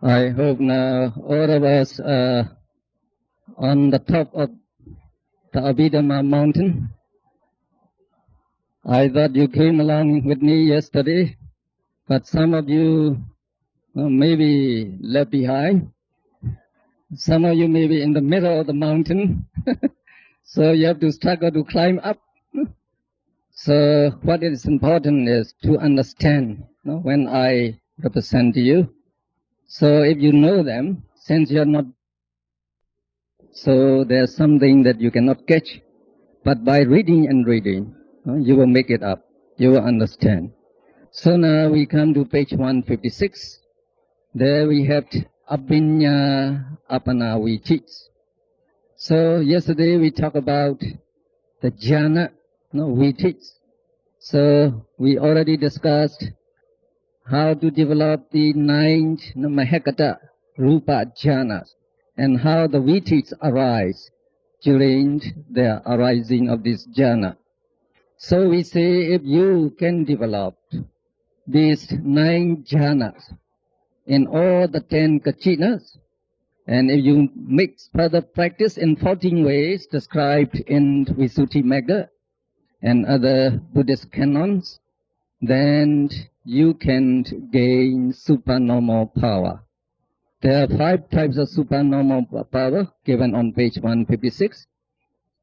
I hope now all of us are on the top of the Abhidhamma mountain. I thought you came along with me yesterday, but some of you maybe left behind. Some of you may be in the middle of the mountain, so you have to struggle to climb up. So what is important is to understand when I represent you. So if you know them, since you are not, so there's something that you cannot catch. But by reading and reading, you will make it up. You will understand. So now we come to page 156. There we have Abhidhamma we teach. So yesterday we talked about the jhana we teach. So we already discussed how to develop the 9 Mahakata Rupa jhanas and how the vittis arise during the arising of this jhana. So we say if you can develop these 9 jhanas in all the 10 kachinas, and if you make further practice in 14 ways described in Visuddhimagga and other Buddhist canons, then you can gain supernormal power. There are 5 types of supernormal power given on page 156.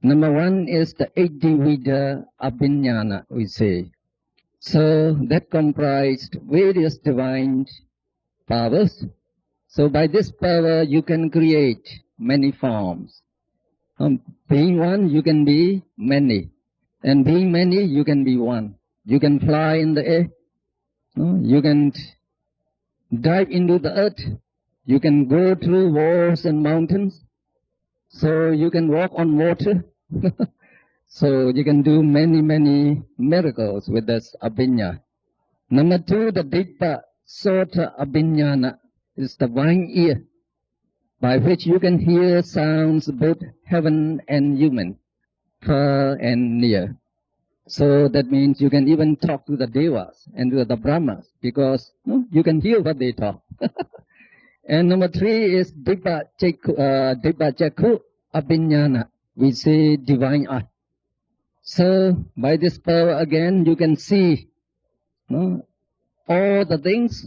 Number 1 is the Adivida Abhinyana, we say. So that comprised various divine powers. So by this power you can create many forms. Being one, you can be many. And being many, you can be one. You can fly in the air. You can dive into the earth. You can go through walls and mountains. So you can walk on water. So you can do many, many miracles with this abhinya. Number 2, the Dibba Sota Abhinyana is the divine ear, by which you can hear sounds both heaven and human, far and near. So that means you can even talk to the devas and to the brahmas, because you can hear what they talk. And number 3 is Dibba Jakku Abhinyana. We say divine eye. So by this power again you can see all the things,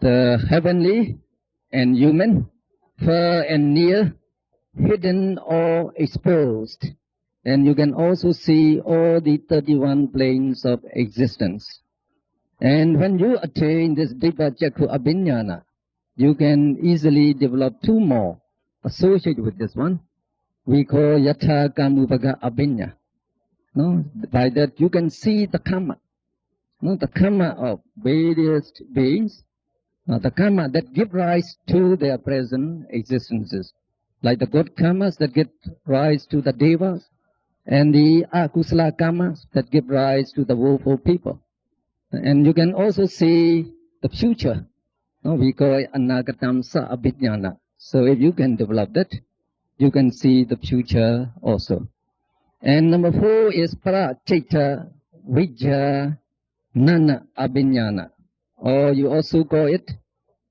the heavenly and human, far and near, hidden or exposed. And you can also see all the 31 planes of existence. And when you attain this Dibba Jakku Abhinyana, you can easily develop 2 more associated with this one. We call Yatha Kamupaga Abhinya. By that you can see the karma. The karma of various beings. The karma that give rise to their present existences. Like the good karmas that give rise to the devas. And the akusala karmas that give rise to the woeful people. And you can also see the future. We call it Anagatam Sa Abhinyana. So if you can develop that, you can see the future also. And number 4 is Parachita Vijja Nana Abhinyana. Or you also call it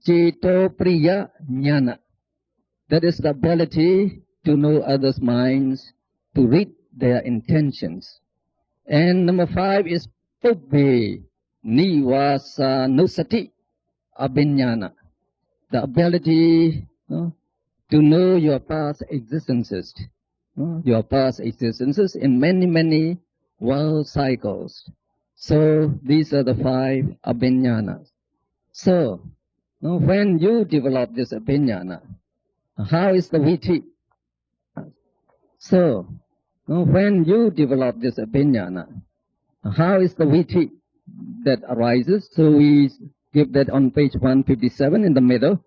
Cito Priya Jnana. That is the ability to know others' minds, to read their intentions. And number 5 is Pubbe Nivasa Nusati Abhinyana. The ability to know your past existences. Your past existences in many, many world cycles. So these are the 5 abhinyanas. So when you develop this abhinyana, how is the viti? So when you develop this abhinyana, how is the viti that arises? So we give that on page 157 in the middle.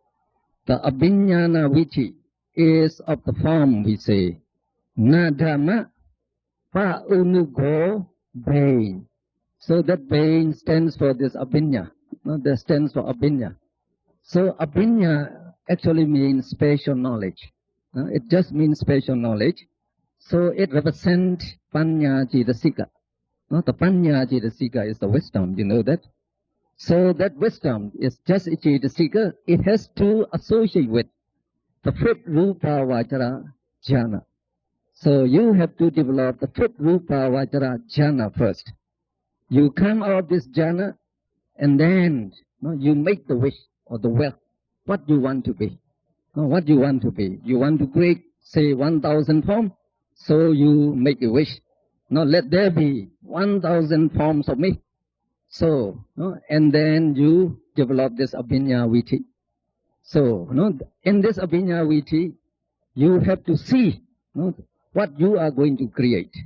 The abhinyana viti is of the form, we say, Nadama Pa Unugo Brain. So that brain stands for this abhinya. That stands for abhinya. So abhinya actually means special knowledge. It just means special knowledge. So it represents Panya Jitasika. The Panya Jitasika is the wisdom, you know that? So that wisdom is just a Cetasika. It has to associate with the fifth Rupa Vajara jhana. So you have to develop the fifth Rupa Vajara jhana first. You come out of this jhana, and then you make the wish or the will, what you want to be. What you want to be. You want to create, say, 1,000 forms, so you make a wish. Let there be 1,000 forms of me. So, and then you develop this abhinya viti. So, in this abhinya viti, you have to see what you are going to create.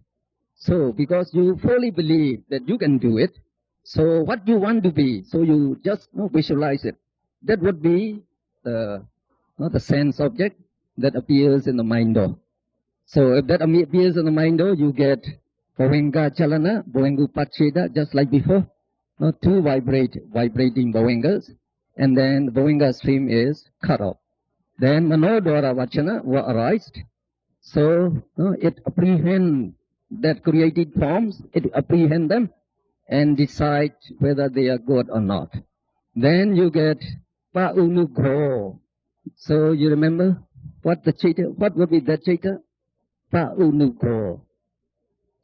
So, because you fully believe that you can do it, so what you want to be, so you just visualize it. That would be the sense object that appears in the mind door. So if that appears in the mind door, you get Bhavenga Chalana, Bhavenga Pacheda, just like before. Two vibrating Bhavengas, and then the Bhavenga stream is cut off. Then Manodvara Vachana will arise. So it apprehends that created forms, it apprehends them and decide whether they are good or not. Then you get Paunugro. So you remember what would be that Cheta? Paunugro.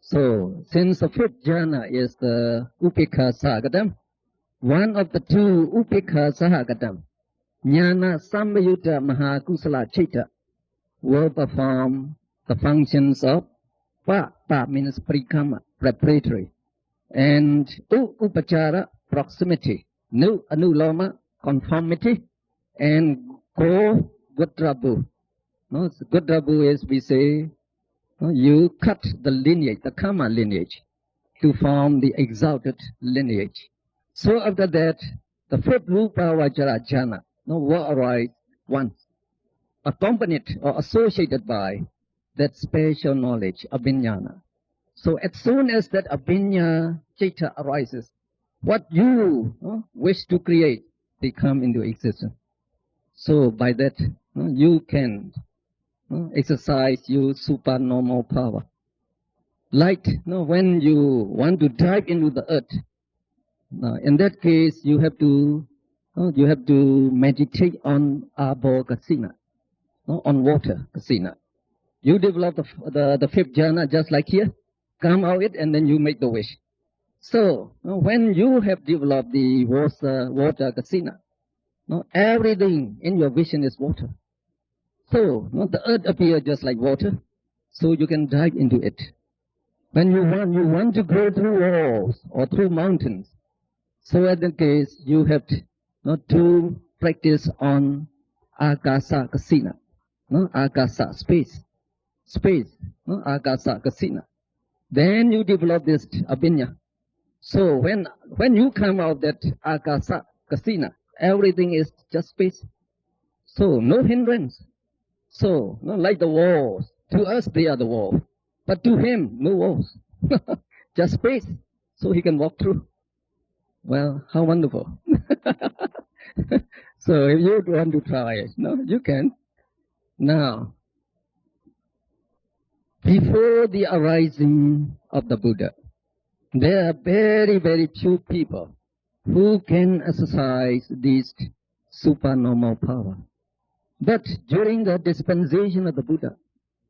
So since the fifth jhana is the Upekha Sagatam, one of the two Upekha Sagatam, Jnana Sambayutta Mahakusala Cheta, will perform the functions of Pa means prekama, preparatory, and Upachara, proximity, Anuloma, conformity, and Go Gudrabu. Gudrabu is, we say, you cut the lineage, the karma lineage, to form the exalted lineage. So after that, the fifth Rupa Vajara jhana will arise once, accompanied or associated by that special knowledge, abhinyana. So as soon as that abhinya citta arises, what you wish to create, they come into existence. So by that, you can exercise your supernormal power. Like when you want to dive into the earth, in that case you have to meditate on Abo Kasina, on water Kasina. You develop the fifth jhana just like here, come out it, and then you make the wish. So when you have developed the water Kasina, everything in your vision is water. So the earth appears just like water, so you can dive into it. When you want to go through walls or through mountains, so in that case you have to practice on Akasa Kasina, Akasa space, Akasa Kasina. Then you develop this abhinya. So when you come out that Akasa Kasina, everything is just space. So no hindrance. So like the walls, to us they are the walls, but to him no walls, just space. So he can walk through. Well, how wonderful! So if you want to try it, you can. Now, before the arising of the Buddha, there are very, very few people who can exercise this supernormal power. But during the dispensation of the Buddha,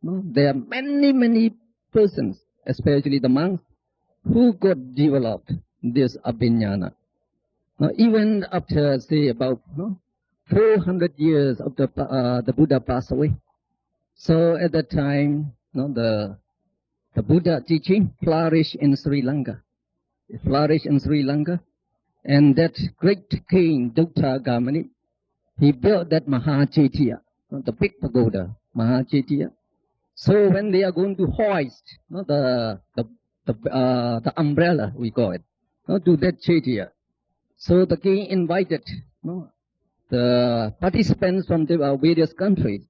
there are many, many persons, especially the monks, who got developed this abhinyana. Now, even after, say, about 400 years after the Buddha passed away. So at that time, the Buddha teaching flourished in Sri Lanka. It flourished in Sri Lanka. And that great king, Dutta Gamani, he built that Mahachetya, the big pagoda, Mahachetya. So when they are going to hoist the umbrella, we call it, to that Chetya, so the king invited the participants from the various countries,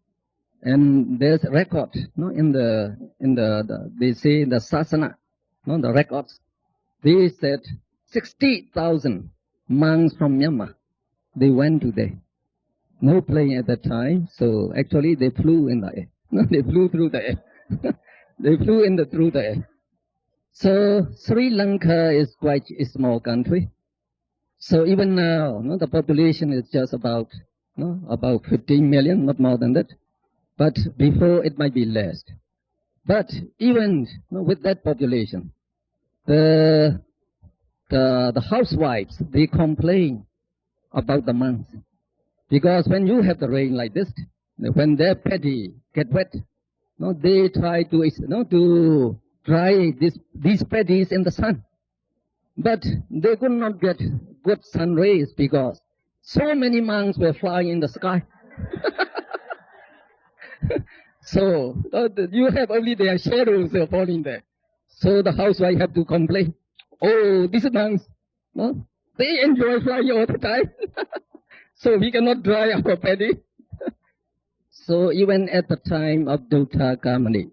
and there's a record in the they say in the Sasana, the records, they said 60,000 monks from Myanmar, they went today. No plane at that time, so actually they flew in the air. They flew through the air. They flew through the air. So Sri Lanka is quite a small country. So even now, the population is just about 15 million, not more than that. But before it might be less. But even with that population, the housewives, they complain about the monks. Because when you have the rain like this, when their paddy get wet, they try to dry these paddies in the sun. But they could not get good sun rays because so many monks were flying in the sky. So you have only their shadows falling there. So the housewife have to complain. Oh, these monks, they enjoy flying all the time. So we cannot dry our paddy. So even at the time of Dutta Kamani,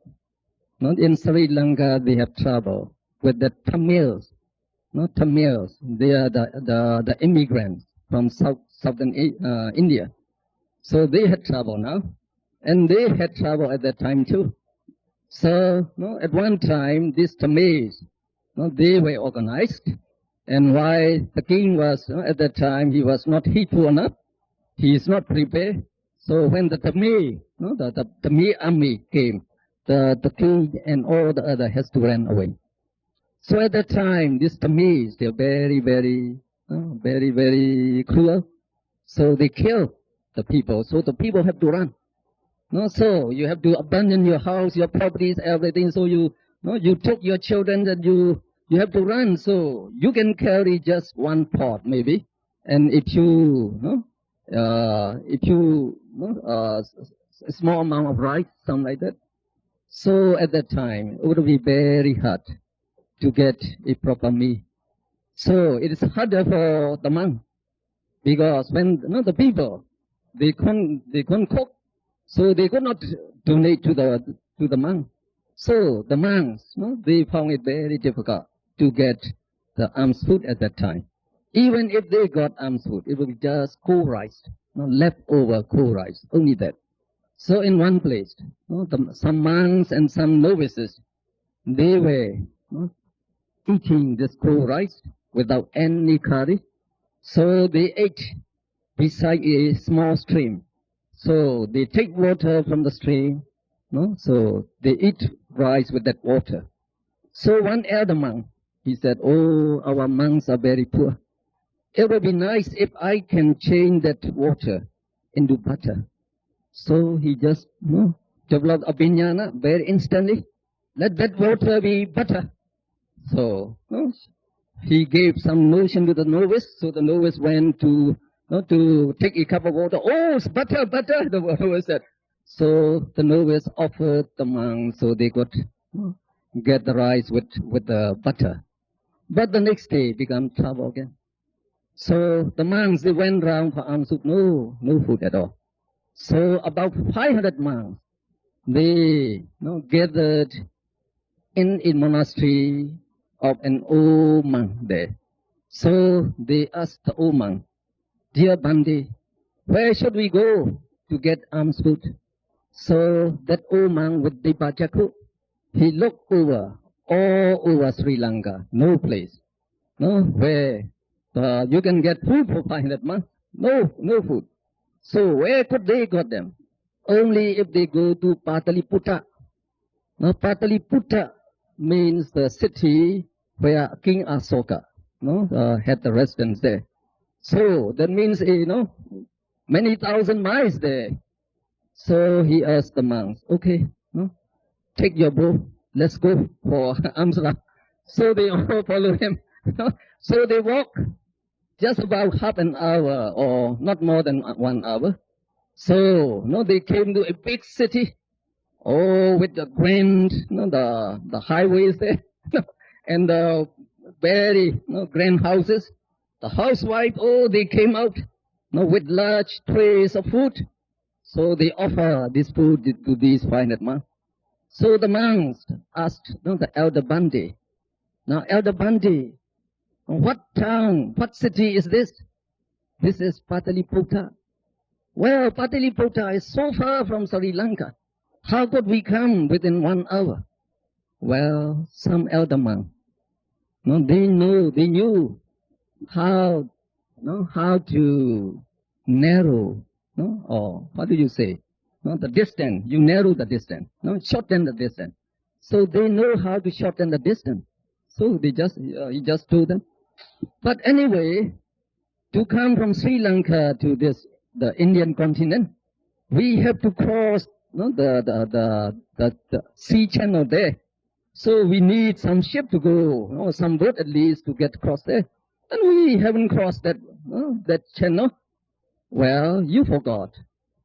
in Sri Lanka they have trouble with the Tamils. Tamils, they are the immigrants from southern India. So they had trouble now. And they had trouble at that time too. So at one time, these Tamils, they were organized. And while the king was, at that time, he was not heedful enough. He is not prepared. So when the Tamil, the Tamil army came, the king and all the other has to run away. So at that time, these Tamils, they are very, very, very cruel. So they kill the people. So the people have to run. So you have to abandon your house, your properties, everything. So you took your children and you have to run. So you can carry just one pot maybe. And if you a small amount of rice, something like that. So at that time, it would be very hard to get a proper meal. So it is harder for the monk because when the people they can't cook, so they could not donate to the monk. So the monks, they found it very difficult to get the alms food at that time. Even if they got alms food, it would be just cold rice, leftover cold rice, only that. So in one place, some monks and some novices, they were eating this cold rice without any curry. So they ate beside a small stream. So they take water from the stream, so they eat rice with that water. So one elder monk, he said, oh, our monks are very poor. It would be nice if I can change that water into butter. So he just developed Abhidhamma very instantly. Let that water be butter. So he gave some notion to the novice. So the novice went to take a cup of water. Oh, it's butter, butter, the novice said. So the novice offered the monk so they could get the rice with the butter. But the next day became trouble again. So the monks, they went round for alms food, no food at all. So about 500 monks, they gathered in a monastery of an old monk there. So they asked the old monk, dear Bandi, where should we go to get alms food? So that old monk with the Bajaku, he looked all over Sri Lanka, no place, where you can get food for 500 monks, no food. So where could they get them? Only if they go to Pataliputta. Now Pataliputta means the city where King Asoka had the residence there. So that means, many thousand miles there. So he asked the monks, okay, take your bow, let's go for Amsterdam. So they all follow him. So they walk just about half an hour or not more than 1 hour. So they came to a big city, with the grand, the highways there, and the very grand houses. The housewife, they came out with large trays of food. So they offer this food to these 500 monks. So the monks asked the elder Bandi, now elder Bandi, what town, what city is this? This is Pataliputta. Well, Pataliputta is so far from Sri Lanka. How could we come within 1 hour? Well, some elder monk, they knew how no, how to narrow, no, or what do you say? No, the distance. You narrow the distance, no, shorten the distance. So they know how to shorten the distance. So they just, he just told them. But anyway, to come from Sri Lanka to the Indian continent, we have to cross, no, the sea channel there. So we need some ship to go, or some boat at least to get across there. And we haven't crossed that channel. Well, you forgot.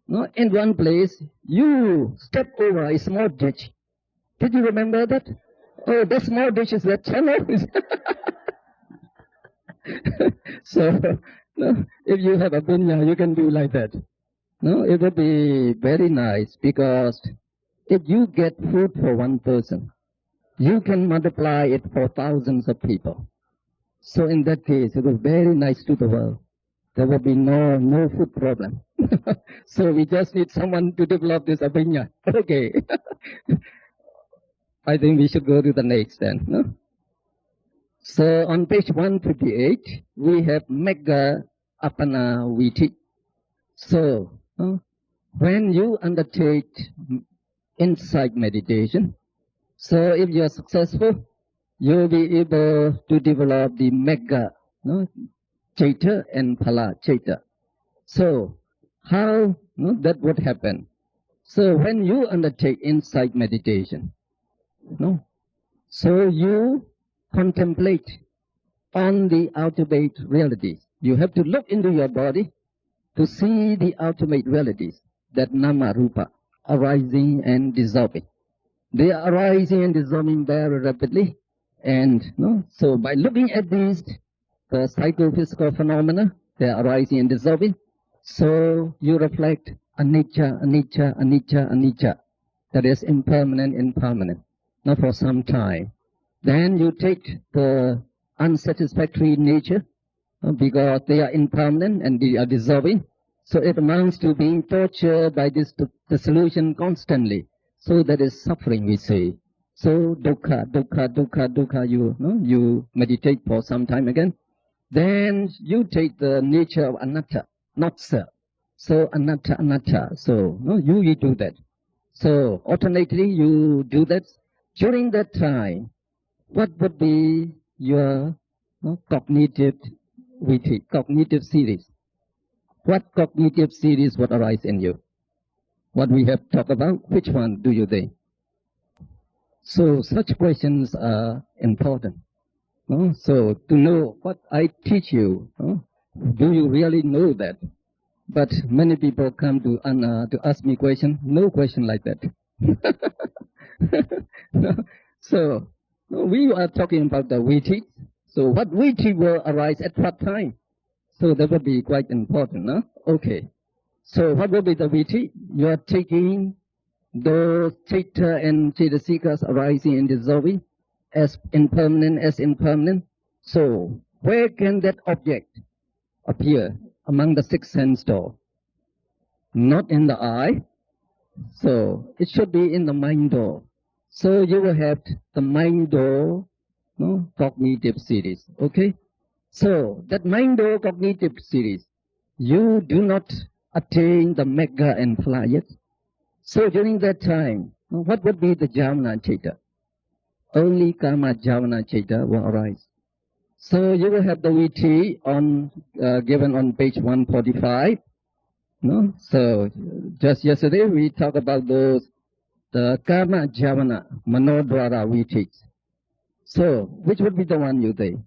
No, in one place, you step over a small ditch. Did you remember that? Oh, that small ditch is that channel. So, no, if you have a binya, you can do like that. No, it would be very nice, because if you get food for one person, you can multiply it for thousands of people. So in that case, it was very nice to the world. There will be no food problem. So we just need someone to develop this abhinya. Okay. I think we should go to the next then. No? So on page 158, we have Mega Apana Viti. So when you undertake insight meditation, so if you are successful, you will be able to develop the Mega, no, Chaita and Phala Chaita. So how that would happen? So when you undertake insight meditation, no, so you contemplate on the ultimate realities. You have to look into your body to see the ultimate realities, that nama rupa, arising and dissolving. They are arising and dissolving very rapidly. And so by looking at these psychophysical phenomena, they are arising and dissolving. So you reflect anicca, anicca, anicca, anicca. That is impermanent, impermanent. Not for some time. Then you take the unsatisfactory nature, because they are impermanent and they are dissolving. So it amounts to being tortured by this dissolution constantly. So that is suffering, we say. So dukkha, dukkha, dukkha, dukkha, you meditate for some time again. Then you take the nature of anatta, not self. So anatta, anatta. So you do that. So alternately you do that. During that time, what would be your cognitive viti, cognitive series? What cognitive series would arise in you? What we have talked about, which one do you think? So such questions are important. So to know what I teach you, do you really know that? But many people come to ask me question, no question like that. So we are talking about the viti. So what viti will arise at what time? So that would be quite important, no? Okay. So what will be the viti? You are taking those Chaita and Chaitasikas arising and dissolving as impermanent. So where can that object appear among the six sense door? Not in the eye. So it should be in the mind door. So you will have the mind door, cognitive series. Okay? So that mind door cognitive series, you do not attain the Mega and Phala yet. So during that time, what would be the Javana Chaita? Only Kama Javana Chaita will arise. So you will have the viti given on page 145. So just yesterday we talked about the Kama Javana Manodvara vitis. So which would be the one you think?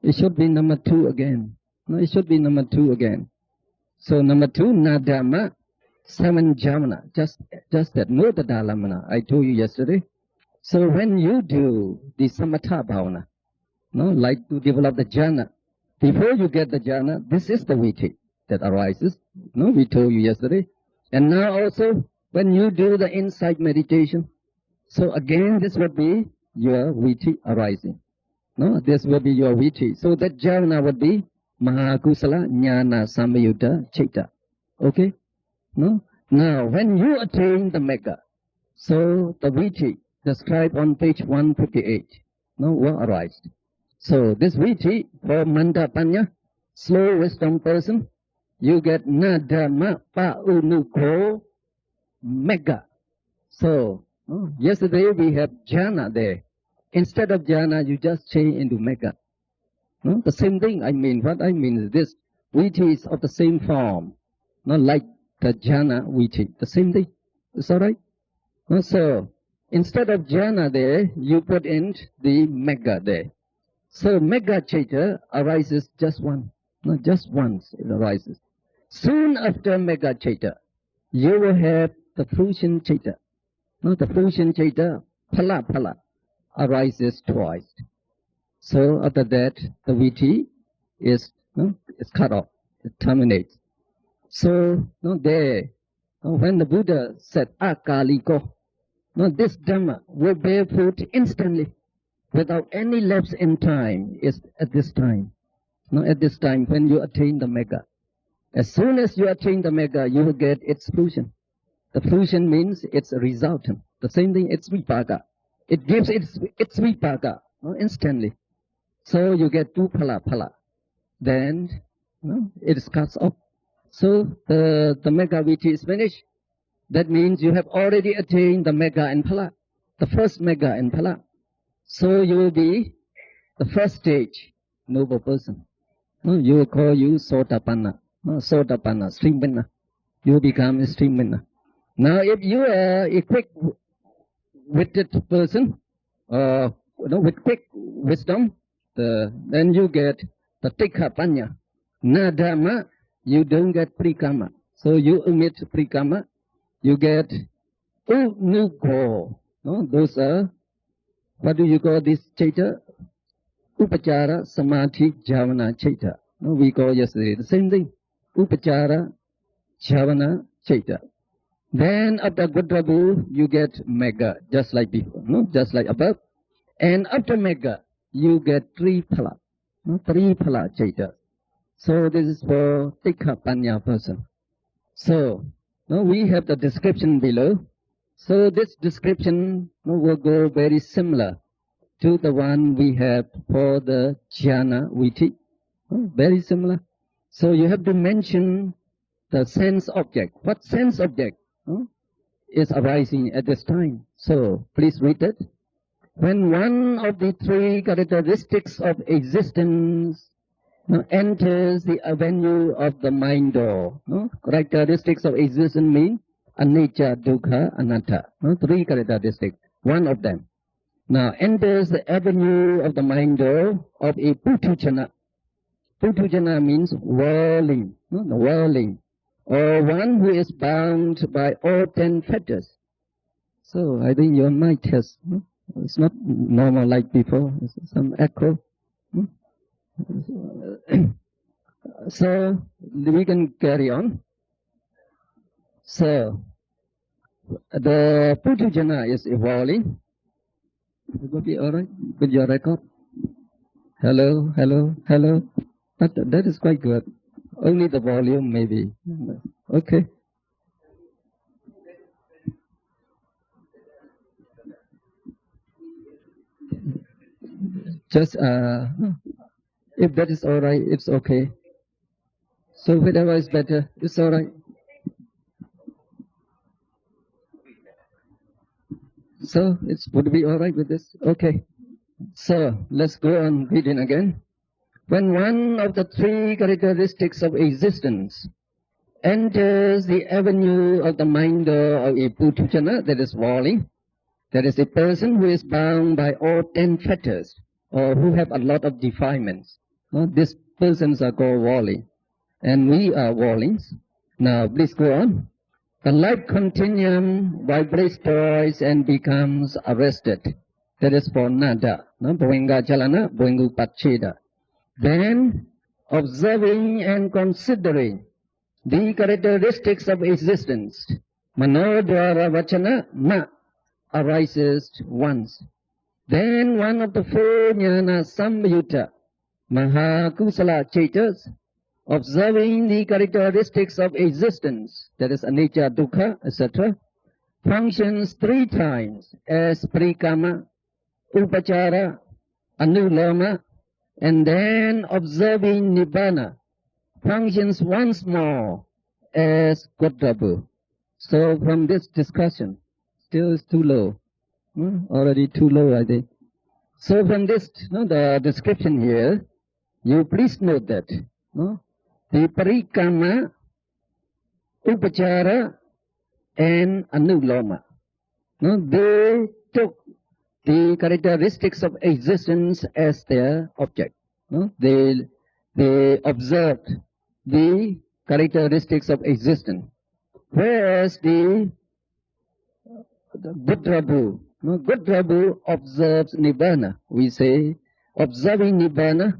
It should be number 2 again. No, it should be number 2 again. So number 2, Nadama, 7 Javana. Just that, no Dadalamana. I told you yesterday. So when you do the Samatha Bhavana, like to develop the jhana, before you get the jhana, this is the viti that arises. We told you yesterday. And now also, when you do the insight meditation, so again this would be your viti arising. This will be your viti. So that jhana would be Mahakusala Jnana Samayutta Chaita. Okay? Now, when you attain the Mega, so the viti described on page 158, will arise. So this viti for mandapanya, slow wisdom person, you get nadama paunuko mega. So yesterday we have jhana there. Instead of jhana, you just change into mega. The same thing. I mean, what I mean is this: viti is of the same form, not like the jhana viti. The same thing. Is all right? So instead of jhana there, you put in the mega there. So mega chaita arises just one, not just once it arises. Soon after mega chaita, you will have the fruition chaita. The fruition chaita, phala, arises twice. So after that, the viti is cut off, it terminates. So there, when the Buddha said akaliko, this Dhamma will bear fruit instantly, without any lapse in time, is at this time. At this time when you attain the mega. As soon as you attain the mega, you will get its fruition. The fruition means its resultant. The same thing, it's vipaka. It gives its vipaka instantly. So you get two phala. Then it is cut off. So the mega viti is finished. That means you have already attained the mega and phala, the first mega and phala. So you will be the first stage noble person. You will call you Sotapanna, streamwinner. You will become a streamwinner. Now if you are a quick-witted person, with quick wisdom, then you get the Tikha Panya. Nadama, you don't get Prikama. So you omit Prikama, you get Unugo. Those are, what do you call this chaita? Upachara Samadhi Javana chaita. We call yesterday the same thing. Upachara Javana chaita. Then after Gudrabu, you get mega, just like before, just like above. And after mega, you get three phala chaita. So this is for Tikha Panya person. So now we have the description below. So this description will go very similar to the one we have for the jhana viti. Very similar. So you have to mention the sense object. What sense object is arising at this time? So please read it. When one of the three characteristics of existence enters the avenue of the mind door. Characteristics of existence mean anicca, dukkha, anatta. Three characteristics. One of them. Now enters the avenue of the mind door of a putujana. Putujana means whirling, whirling, or one who is bound by all 10 fetters. So I think your mic has, it's not normal like before, it's some echo. So we can carry on. So the putujana is evolving. It will be all right with your record. Hello. That is quite good. Only the volume maybe. Okay. Just if that is all right, it's okay. So whatever is better, it's all right. So would be all right with this? Okay. So let's go on reading again. When one of the three characteristics of existence enters the avenue of the mind of a putujana, that is whirling, that is a person who is bound by all 10 fetters, or who have a lot of defilements. These persons are called whirling, and we are whirlings. Now please go on. The life continuum vibrates twice and becomes arrested. That is for nada. Bhuenga chalana, bhuengu pacheda. Then, observing and considering the characteristics of existence, manodvara vachana ma arises once. Then one of the four jnana samyutta, mahakusala chaitas, observing the characteristics of existence, that is anicca, dukkha, etc., functions 3 times as prikama, upachara, anuloma, and then observing Nibbana functions once more as Godrabu. So from this discussion, still is too low. Already too low, I think. So from this, the description here, you please note that the Parikama, Upachara, and Anuloma, they took the characteristics of existence as their object. They observed the characteristics of existence, whereas the Godrabu, Godrabu observes Nibbana. We say observing Nibbana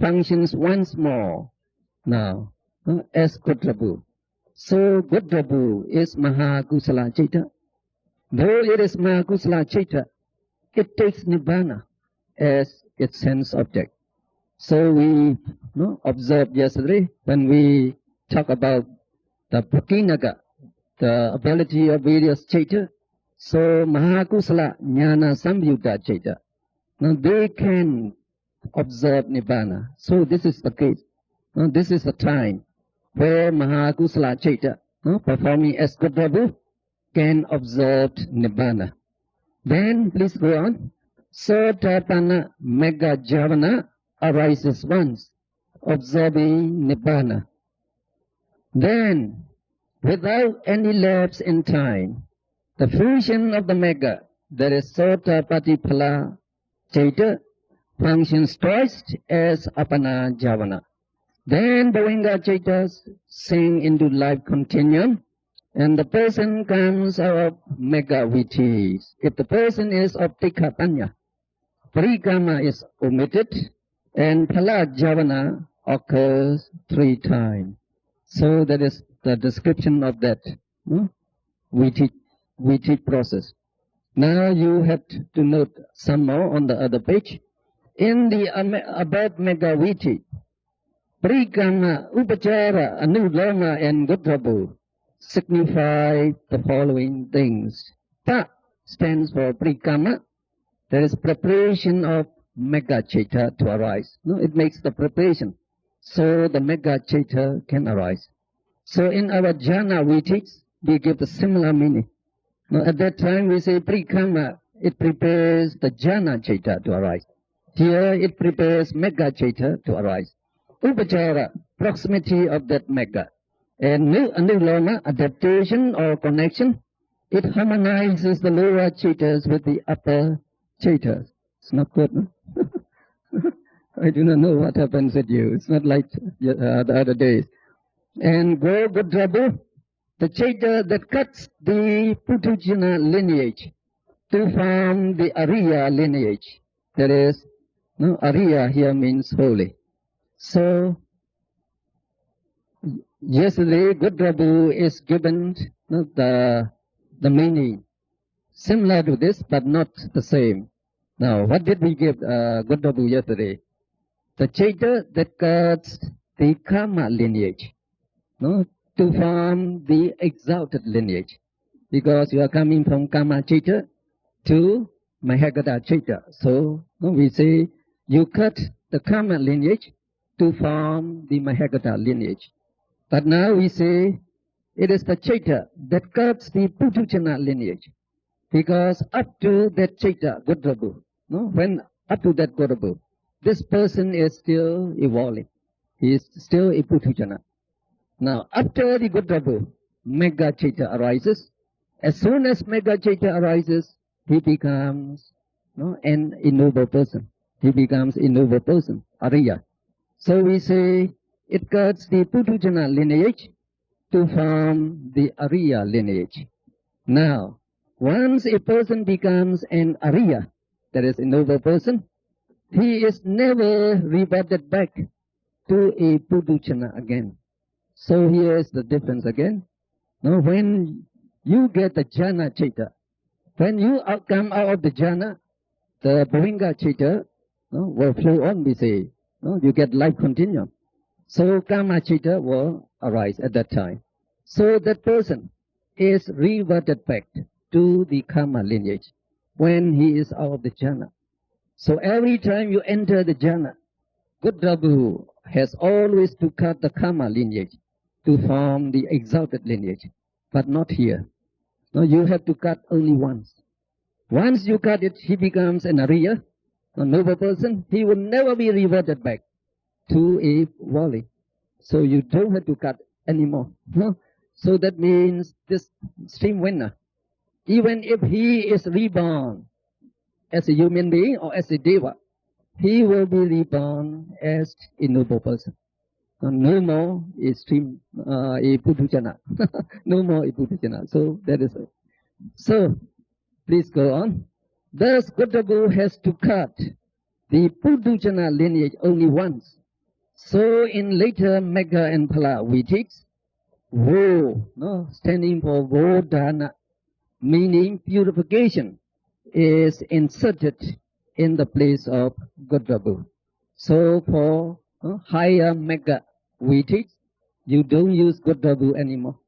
functions once more now as Godrabu. So Godrabu is Mahakusala Citta. Though it is Mahakusala Citta, it takes Nibbana as its sense object. So we observed yesterday when we talk about the Prakinaga, the ability of various Citta. So Mahakusala Jnana Samyutta Citta, now they can observe Nibbana. So this is the case. This is the time where Mahakusala Citta, performing as Godrabu, can observe Nibbana. Then please go on. Sotapanna Mega Javana arises once, observing Nibbana. Then, without any lapse in time, the fruition of the Mega, that is Sotapatipala Citta, functions twice as Apana Javana. Then the Vinga Cittas sink into life continuum, and the person comes out of Mega Vitis. If the person is of Tikapanya, Parikama is omitted, and Pala Javana occurs 3 times. So that is the description of that Viti process. Now you have to note some more on the other page. In the above Mega Viti, Parikama, Upachara, Anuloma, and Godrabu signify the following things. Pa stands for Parikama. There is preparation of Mega Citta to arise. It makes the preparation so the Mega Citta can arise. So in our Jhana Vitis, we give the similar meaning. At that time we say Parikama, it prepares the Jhana Citta to arise. Here it prepares Mega Citta to arise. Upachara, proximity of that Mega. And Anuloma, adaptation or connection, it harmonizes the lower Cittas with the upper Cittas. It's not good, no? I do not know what happens with you. It's not like the other days. And Godrabu, the Citta that cuts the Putujana lineage to form the Ariya lineage. That is, Ariya here means holy. So, yesterday Godrabu is given the meaning similar to this, but not the same. Now, what did we give Godrabu yesterday? The Citta that cuts the Karma lineage, to form the exalted lineage. Because you are coming from Karma Citta to Mahagata Citta. So, we say you cut the Karma lineage to form the Mahagata lineage. But now we say it is the Citta that cuts the Putujana lineage. Because up to that Citta, Godrabu, when up to that Godrabu, this person is still evolving. He is still a Putujana. Now, after the Godrabu, Mega Citta arises. As soon as Mega Citta arises, he becomes an ennobled person. He becomes a noble person, Ariya. So we say it cuts the Putujana lineage to form the Ariya lineage. Now, once a person becomes an Ariya, that is a noble person, he is never reverted back to a Putujana again. So here is the difference again. Now when you get the Jhana Citta, when you come out of the Jhana, the Bhavinga Citta will flow on, we say. You get life continuum. So Karma Citta will arise at that time. So that person is reverted back to the Karma lineage when he is out of the Jhana. So every time you enter the jhana, good Prabhu has always to cut the karma lineage to form the exalted lineage, but not here. No, you have to cut only once. Once you cut it, he becomes an Arya, a noble person. He will never be reverted back to a worldly. So you don't have to cut anymore. No? So that means this stream winner, even if he is reborn as a human being or as a deva, he will be reborn as a noble person. No more a stream, a puthujana. No more a puthujana. So that is it. So please go on. Thus, Godabu has to cut the puthujana lineage only once. So in later Mega and Phala we teach Vo, no, standing for Vodhana, meaning purification, is inserted in the place of Godabu. So for higher Mega we teach, you don't use Godabu anymore.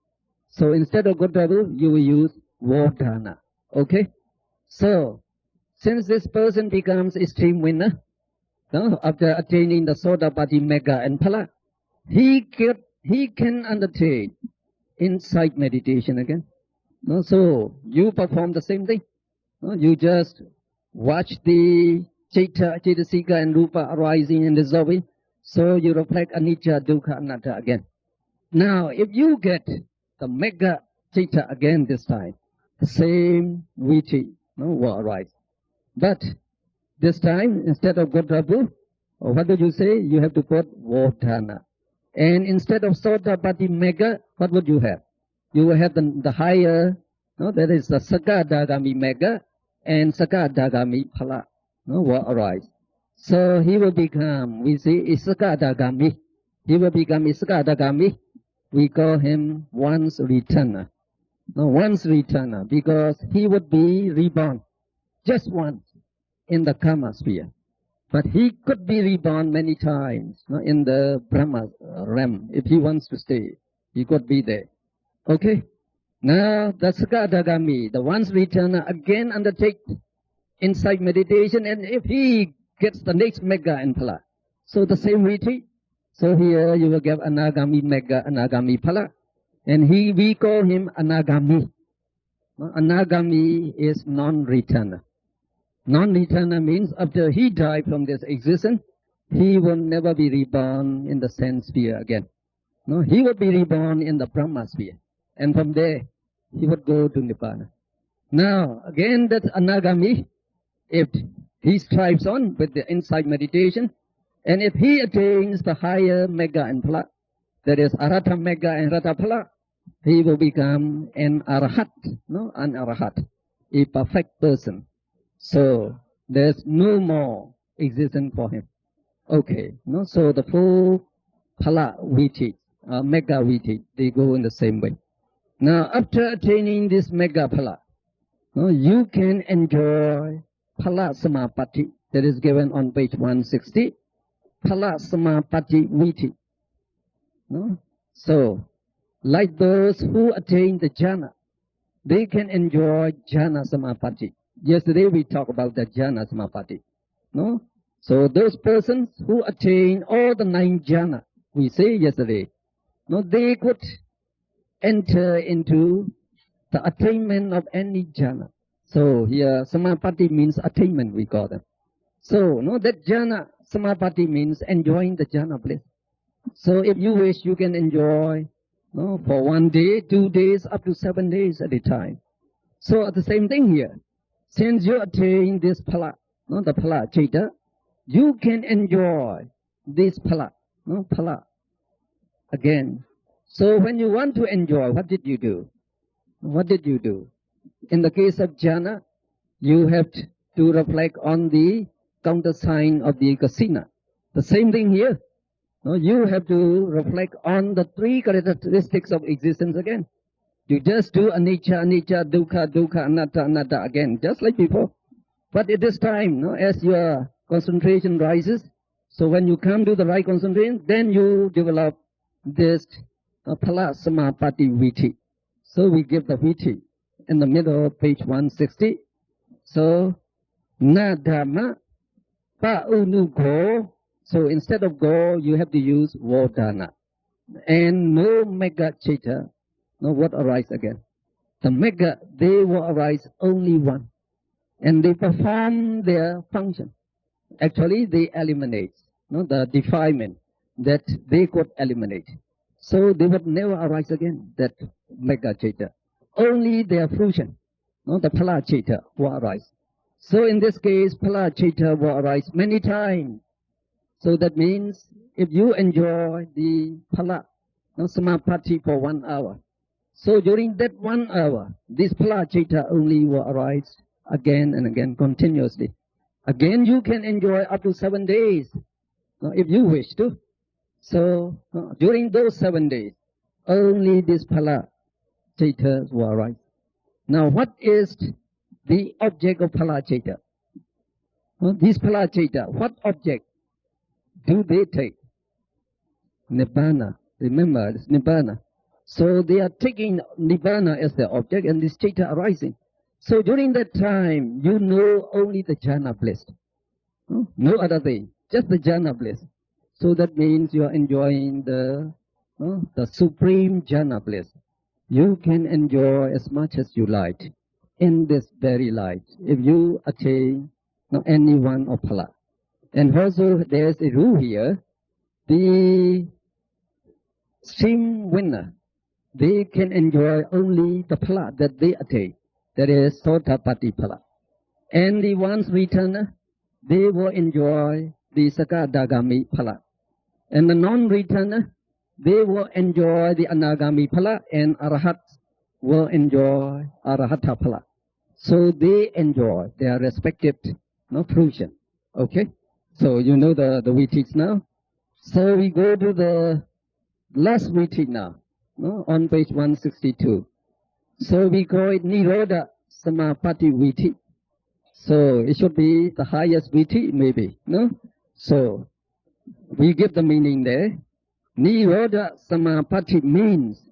So instead of Godabu, you will use Vodhana. Okay? So, since this person becomes a stream winner, after attaining the Sodapati, Mega and Phala, he can undertake insight meditation again. So, you perform the same thing. You just watch the Cetasika and Rupa arising and dissolving. So you reflect Anicca, Dukkha, Anatta again. Now, if you get the Mega Citta again this time, the same Viti will arise. But this time, instead of Godabu, what do you say? You have to put Vodhana. And instead of Sodapati Mega, what would you have? You will have the higher, that is the Sakadagami Mega and Sakadagami Phala will arise. So he will become, we say, Isakadagami. He will become Isakadagami. We call him once returner. Once returner, because he would be reborn just once in the karma sphere. But he could be reborn many times in the Brahma realm. If he wants to stay, he could be there. Okay? Now, the Sakadagami, the once returner, again undertake insight meditation, and if he gets the next Mega and Phala, so the same retreat. So here you will get Anagami Mega, Anagami Phala, and we call him Anagami. Anagami is non-returner. Non-returner means after he died from this existence, he will never be reborn in the sense sphere again. He will be reborn in the Brahma sphere, and from there he would go to Nibbana. Now again, that Anagami, if he strives on with the insight meditation, and if he attains the higher Mega and Phala, that is Arhata Mega and Arhata Phala, he will become an Arhat, an Arhat, a perfect person. So there's no more existence for him. Okay, so the full Phala we teach, Mega we teach, they go in the same way. Now after attaining this Mega Phala, you can enjoy Phala Samapatti, that is given on page 160. Phala Samapatti Viti. So, like those who attain the jhana, they can enjoy jhana samapatti. Yesterday we talked about the jhana samapatti. So those persons who attain all the 9 jhana, we say yesterday, they could enter into the attainment of any jhana. So here samapatti means attainment, we call them. So that jhana samapatti means enjoying the jhana bliss. So if you wish, you can enjoy for 1 day, 2 days, up to 7 days at a time. So the same thing here. Since you attain this phala, the phala citta, you can enjoy this phala, phala again. So when you want to enjoy, what did you do? What did you do? In the case of jhana, you have to reflect on the countersign of the kasina. The same thing here. You have to reflect on the 3 characteristics of existence again. You just do anicca, anicca, dukkha, dukkha, anatta, anatta again, just like before. But at this time, as your concentration rises, so when you come to the right concentration, then you develop this phala samapatti viti. So we give the viti in the middle of page 160. So, na dhamma Pa unu go. So instead of go, you have to use vodana. And no mega chitta, no what arise again. The mega, they will arise only one. And they perform their function. Actually, they eliminate the defilement that they could eliminate. So they would never arise again, that mega chitta. Only their fruition, the phala chitta will arise. So in this case, phala chitta will arise many times. So that means if you enjoy the phala, samapatti for 1 hour, so during that 1 hour, this phala chitta only will arise again and again continuously. Again, you can enjoy up to 7 days, if you wish to. So during those 7 days, only this phala chitta will arise. Now, what is the object of phala chitta? This phala chitta, what object do they take? Nibbana. Remember, it's Nibbana. So they are taking Nibbana as their object and this chitta arising. So during that time, you know only the jhana bliss. No other thing, just the jhana bliss. So that means you are enjoying the supreme jhana bliss. You can enjoy as much as you like in this very life if you attain any one of phala. And also there's a rule here, the stream winner, they can enjoy only the phala that they attain, that is Sotapatti phala. And the ones returner, they will enjoy the Sakadagami phala. And the non-returner, they will enjoy the Anagami phala, and Arahat will enjoy Arahata phala. So they enjoy their respective fruition. Okay? So you know the retreats now. So we go to the last retreat now, on page 162. So we call it Nirodha Samapatti retreat. So it should be the highest retreat maybe, no? So we give the meaning there. Nirodha Samapatti means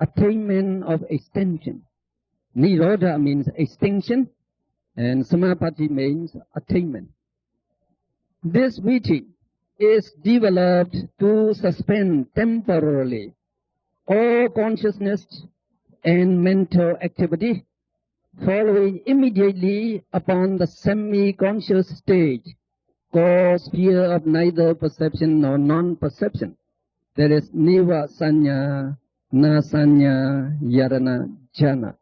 attainment of extinction. Nirodha means extinction, and Samapatti means attainment. This retreat is developed to suspend temporarily all consciousness and mental activity, following immediately upon the semi-conscious stage, called sphere of neither perception nor non-perception. That is Niva Sanya, Na Sanya, Yarana, Jhana.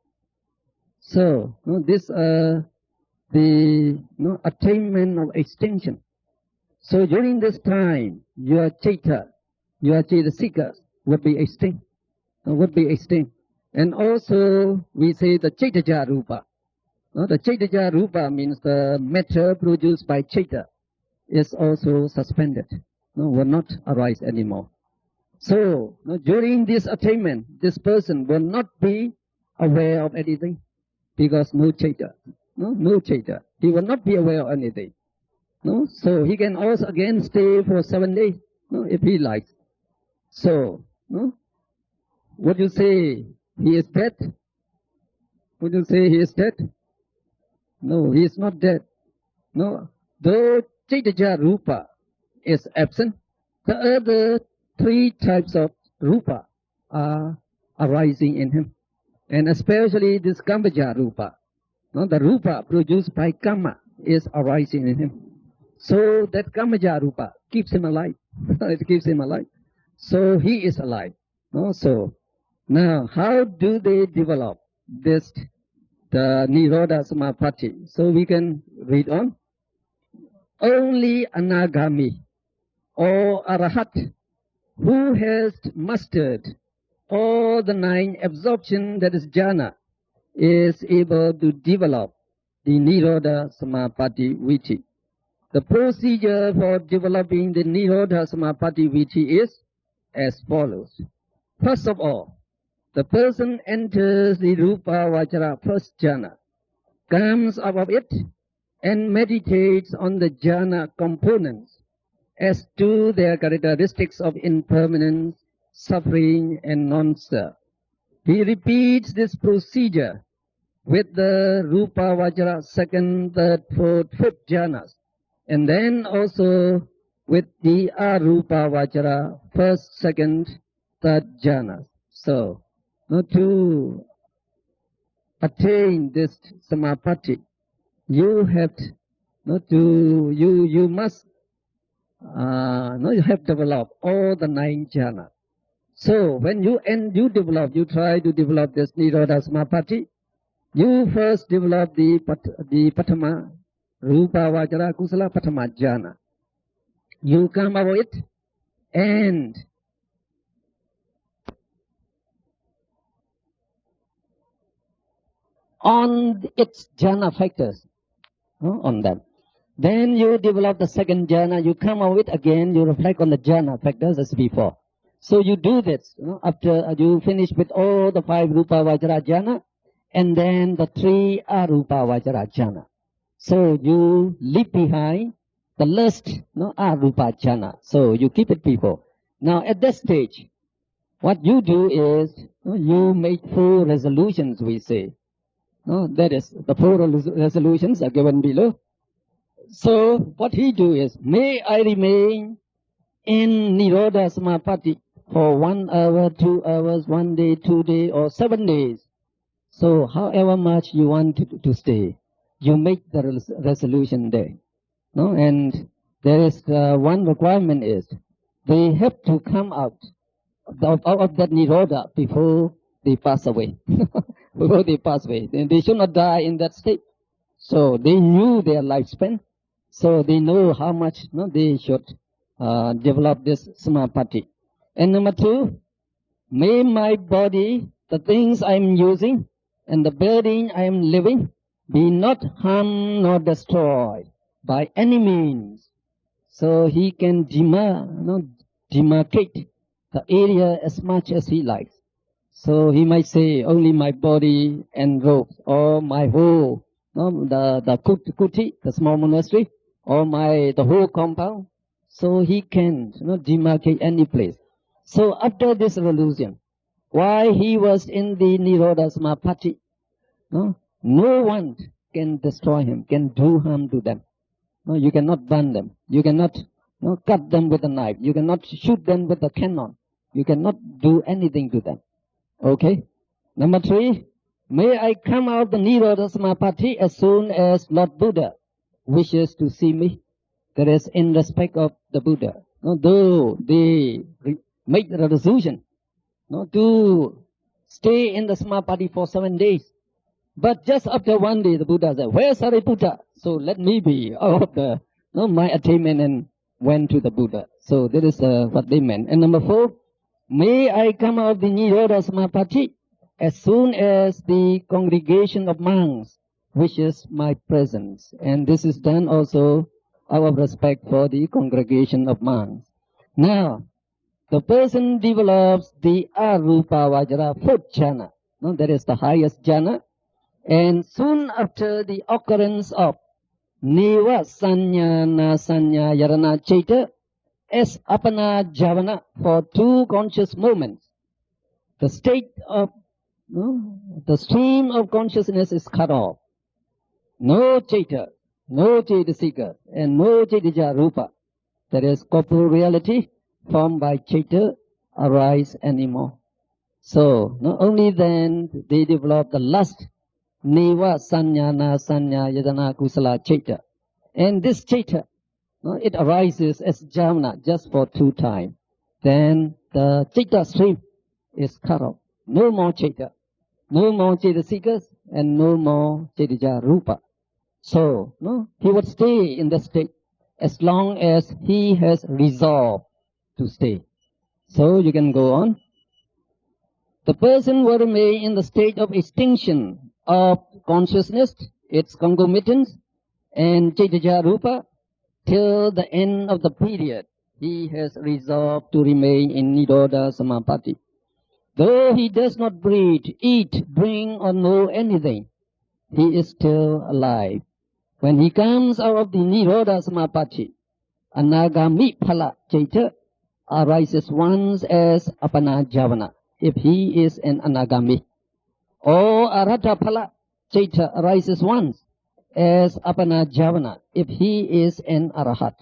So, these are the attainment of extinction. So during this time, your chitta, your citta would be extinct. And also, we say the chittaja rupa. The chittaja rupa means the matter produced by chitta is also suspended, will not arise anymore. So, during this attainment, this person will not be aware of anything because no chitta. No chitta. He will not be aware of anything. So he can also again stay for 7 days, if he likes. So, would you say he is dead? Would you say he is dead? No, he is not dead. No, though Chaitanya Rupa is absent, the other 3 types of Rupa are arising in him. And especially this Kammaja Rupa, the Rupa produced by Kamma is arising in him. So that Kammaja Rupa keeps him alive. It keeps him alive. So he is alive. So now how do they develop this, the Nirodha Samapatti? So we can read on. Only Anagami or Arahat who has mastered all the 9 absorption, that is jhana, is able to develop the Nirodha Samapatti Vitti. The procedure for developing the Nirodha Samapatti Vitti is as follows. First of all, the person enters the Rupa Vajra first jhana, comes out of it, and meditates on the jhana components as to their characteristics of impermanence, suffering, and non-self. He repeats this procedure with the Rupa Vajra second, third, fourth, fifth jhanas, And then also with the arupa vajra, first, second, third jhana. So, to attain this samapatti, you have you must you have developed all the 9 jhana. So when you try to develop this nirodha samapatti, you first develop the patama rupa vajra kusala patama jhana. You come out of it, and on its jhana factors, on them. Then you develop the second jhana, you come out of it again, you reflect on the jhana factors as before. So you do this, after you finish with all the 5 rupa vajra jhana, and then the 3 arupa vajra jhana. So you leave behind the last arupa jhana. So you keep it before. Now at that stage, what you do is you make 4 resolutions, we say. That is, the 4 resolutions are given below. So what he do is, may I remain in Nirodha Samapatti for 1 hour, 2 hours, 1 day, 2 days, or 7 days. So however much you want to stay, you make the resolution there. And there is one requirement is, they have to come out of that Nirodha before they pass away. Before they pass away. They should not die in that state. So they knew their lifespan. So they know how much they should develop this samapatti. And number 2, may my body, the things I am using, and the building I am living, be not harmed nor destroyed by any means. So he can demarcate the area as much as he likes. So he might say, only my body and robes, or my whole, the kuti, the small monastery, or the whole compound. So he can demarcate any place. So after this revolution, while he was in the Nirodha Samapatti, no one can destroy him, can do harm to them. You cannot burn them. You cannot cut them with a knife. You cannot shoot them with a cannon. You cannot do anything to them. Okay. Number 3, may I come out the Nirodha Samapatti as soon as Lord Buddha wishes to see me. That is in respect of the Buddha. Though they make the resolution to stay in the Samapatti for 7 days. But just after 1 day, the Buddha said, where's Sariputta? So let me be out of the, my attainment, and went to the Buddha. So that is what they meant. And number 4, may I come out of the Nirodha Samapatti as soon as the congregation of monks wishes my presence. And this is done also out of respect for the congregation of monks. Now, the person develops the arupa vajra 4th jhana. That is the highest jhana. And soon after the occurrence of Neva Sanya Na Sanya Yarana Chaita as Apana Javana for 2 conscious moments, the state of, the stream of consciousness is cut off. No Chaita, no Chaitasika, and no Chaitija Rupa, that is corporeal reality formed by Chaita, arise anymore. So, not only then they develop the last Neva Sanya Na Sanya Yadana Kusala Chaita. And this Chaita, it arises as Javana just for 2 times. Then the Chaita stream is cut off. No more Chaita. No more Chaitasikas and no more Chaitija Rupa. So, he would stay in the state as long as he has resolved to stay. So you can go on. The person will remain in the state of extinction of consciousness, its concomitants, and Chaitanya Rupa till the end of the period he has resolved to remain in Nirodha Samapatti. Though he does not breathe, eat, drink, or know anything, he is still alive. When he comes out of the Nirodha Samapatti, Anagami Phala Chaita arises once as Apana Javana, if he is an Anagami. Or Arhata Phala Chaita arises once as Apana Javana, if he is an Arahat,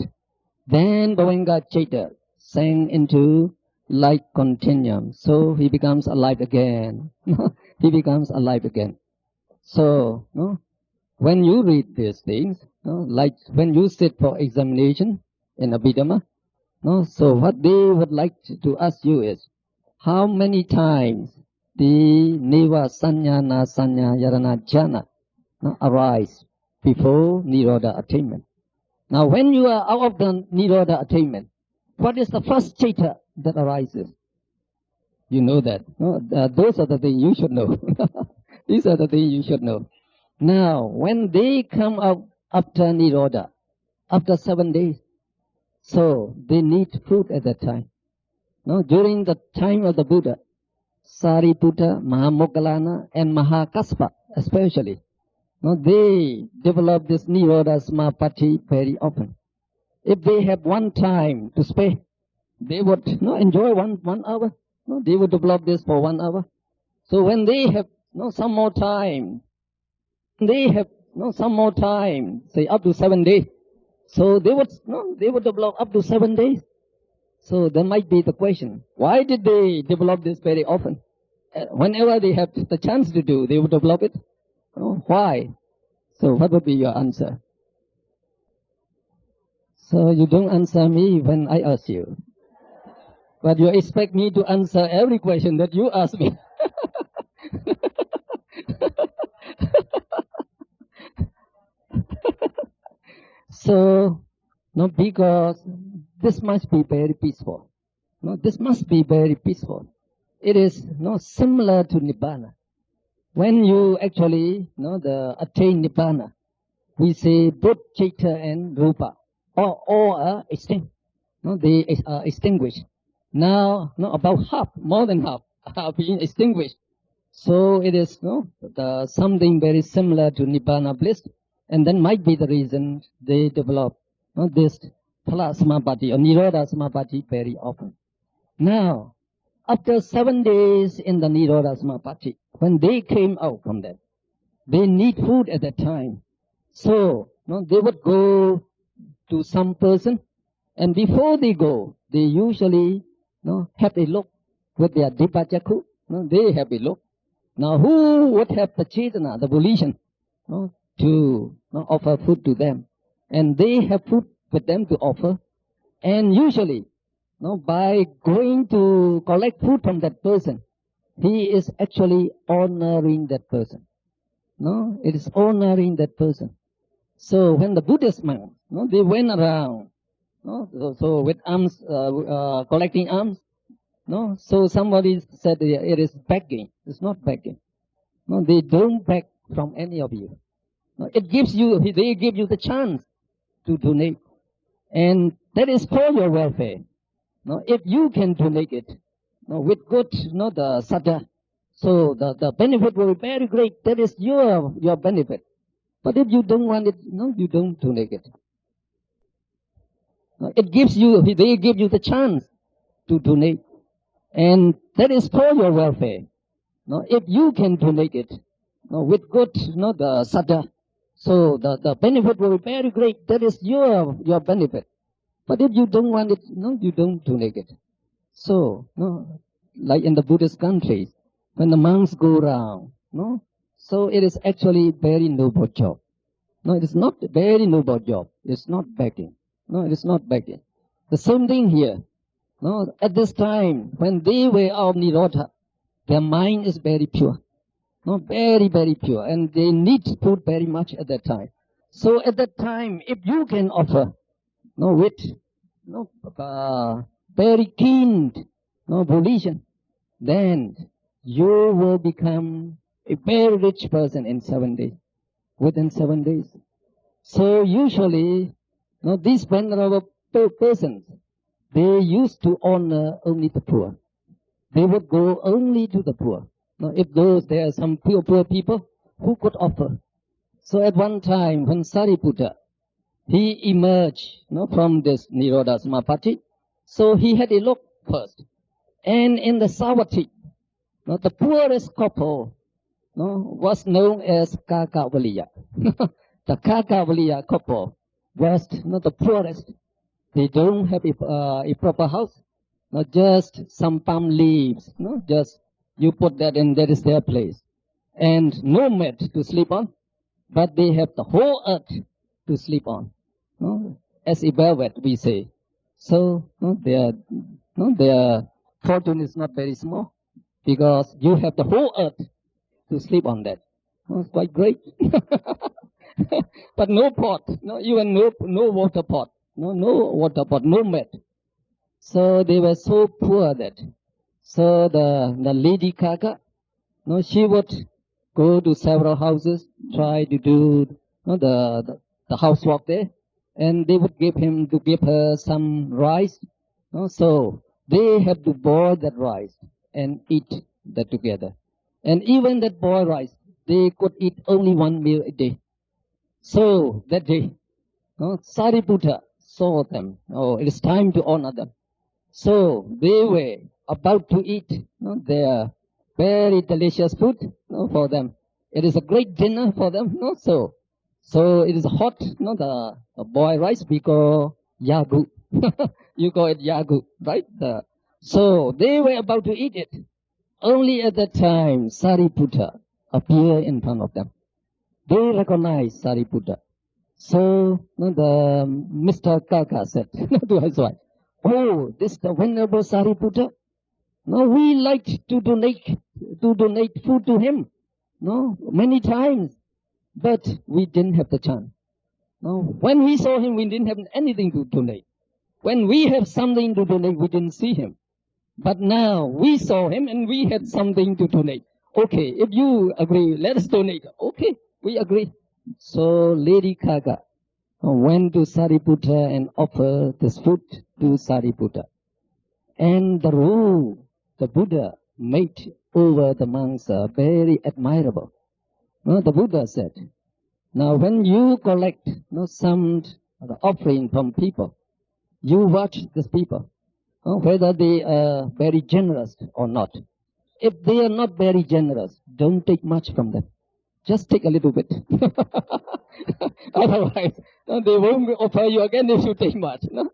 then Bhavanga Chaita sank into light continuum. So he becomes alive again. He becomes alive again. So, when you read these things, like when you sit for examination in Abhidhamma, so what they would like to ask you is, how many times the Neva Sanyana Sanya Yarana Jhana arise before Nirodha attainment? Now, when you are out of the Nirodha attainment, what is the first chaita that arises? You know that. Those are the things you should know. These are the things you should know. Now, when they come out after Nirodha, after 7 days, so they need food at that time. During the time of the Buddha, Sariputta, Mahamoggallana, and Mahakaspa especially, they develop this Nirodha Samapatti very often. If they have one time to spare, they would enjoy one hour. They would develop this for 1 hour. So when they have some more time, say up to 7 days. So they would develop up to 7 days. So there might be the question, why did they develop this very often? Whenever they have the chance to do, they would develop it. Why? So what would be your answer? So you don't answer me when I ask you. But you expect me to answer every question that you ask me. So, because this must be very peaceful. This must be very peaceful. It is similar to Nibbana. When you actually attain Nibbana, we say both Chaita and Rupa, all are extinct. They are extinguished. Now, about half, more than half, are being extinguished. So it is something very similar to Nibbana bliss, and that might be the reason they develop this Phala Samapatti or Nirodha Samapatti very often. Now, after 7 days in the Nirodha Samapatti, when they came out from that, they need food at that time. So, they would go to some person, and before they go, they usually have a look with their Dipajaku. They have a look. Now, who would have the Chetana, the volition, to offer food to them? And they have food with them to offer. And usually, by going to collect food from that person, he is actually honoring that person. It is honoring that person. So when the Buddhist monks, they went around, so with alms, collecting alms, so somebody said it is begging. It's not begging. They don't beg from any of you. They give you the chance to donate. And that is for your welfare. If you can donate it, with good, the saddha, so the benefit will be very great. That is your benefit. But if you don't want it, you don't donate it. They give you the chance to donate. And that is for your welfare. If you can donate it, with good, the saddha, so the benefit will be very great. That is your benefit. But if you don't want it, you don't donate it. So, like in the Buddhist countries, when the monks go around, so it is actually very noble job. It is not a very noble job. It's not begging. It is not begging. The same thing here. At this time, when they were out of Nirodha, their mind is very pure. Very, very pure. And they need food very much at that time. So at that time, if you can offer, with very keen volition, then you will become a very rich person in 7 days, within 7 days. So usually, these venerable persons, they used to honor only the poor. They would go only to the poor. If there are some poor people who could offer. So at one time, when Sariputta, he emerged from this Nirodha Samapatti, so he had a look first. And in the Savatthi, the poorest couple was known as Kakavaliya. the Kakavaliya couple was not the poorest. They don't have a proper house, not just some palm leaves, no, just you put that and that is their place. And no mat to sleep on, but they have the whole earth to sleep on, no, as a velvet, we say. So no, their fortune is not very small, because you have the whole earth to sleep on that. Oh, it's quite great. But no pot, no, even no water pot, no water pot, no mat. So they were so poor that. So the lady Kaka, no, she would go to several houses, try to do the housework there, and they would give her some rice. No, so they have to boil that rice and eat that together. And even that boiled rice, they could eat only one meal a day. So that day, Sariputta saw them. Oh, it is time to honor them. So they were about to eat their very delicious food for them. It is a great dinner for them. So it is hot. The boiled rice we call yagu. You call it yagu, right? So they were about to eat it. Only at that time, Sariputta appeared in front of them. They recognized Sariputta. So the Mr. Kaka said to his wife, "Oh, this is the Venerable Sariputta. No, we like to donate food to him. No, many times, but we didn't have the chance. No, when we saw him, we didn't have anything to donate. When we have something to donate, we didn't see him. But now we saw him and we had something to donate. Okay, if you agree, let us donate. Okay, we agree." So Lady Kaka went to Sariputta and offered this food to Sariputta. And the rule the Buddha made over the monks are very admirable. The Buddha said, now when you collect some offering from people, you watch these people, whether they are very generous or not. If they are not very generous, don't take much from them. Just take a little bit. Otherwise, they won't offer you again if you take much. No?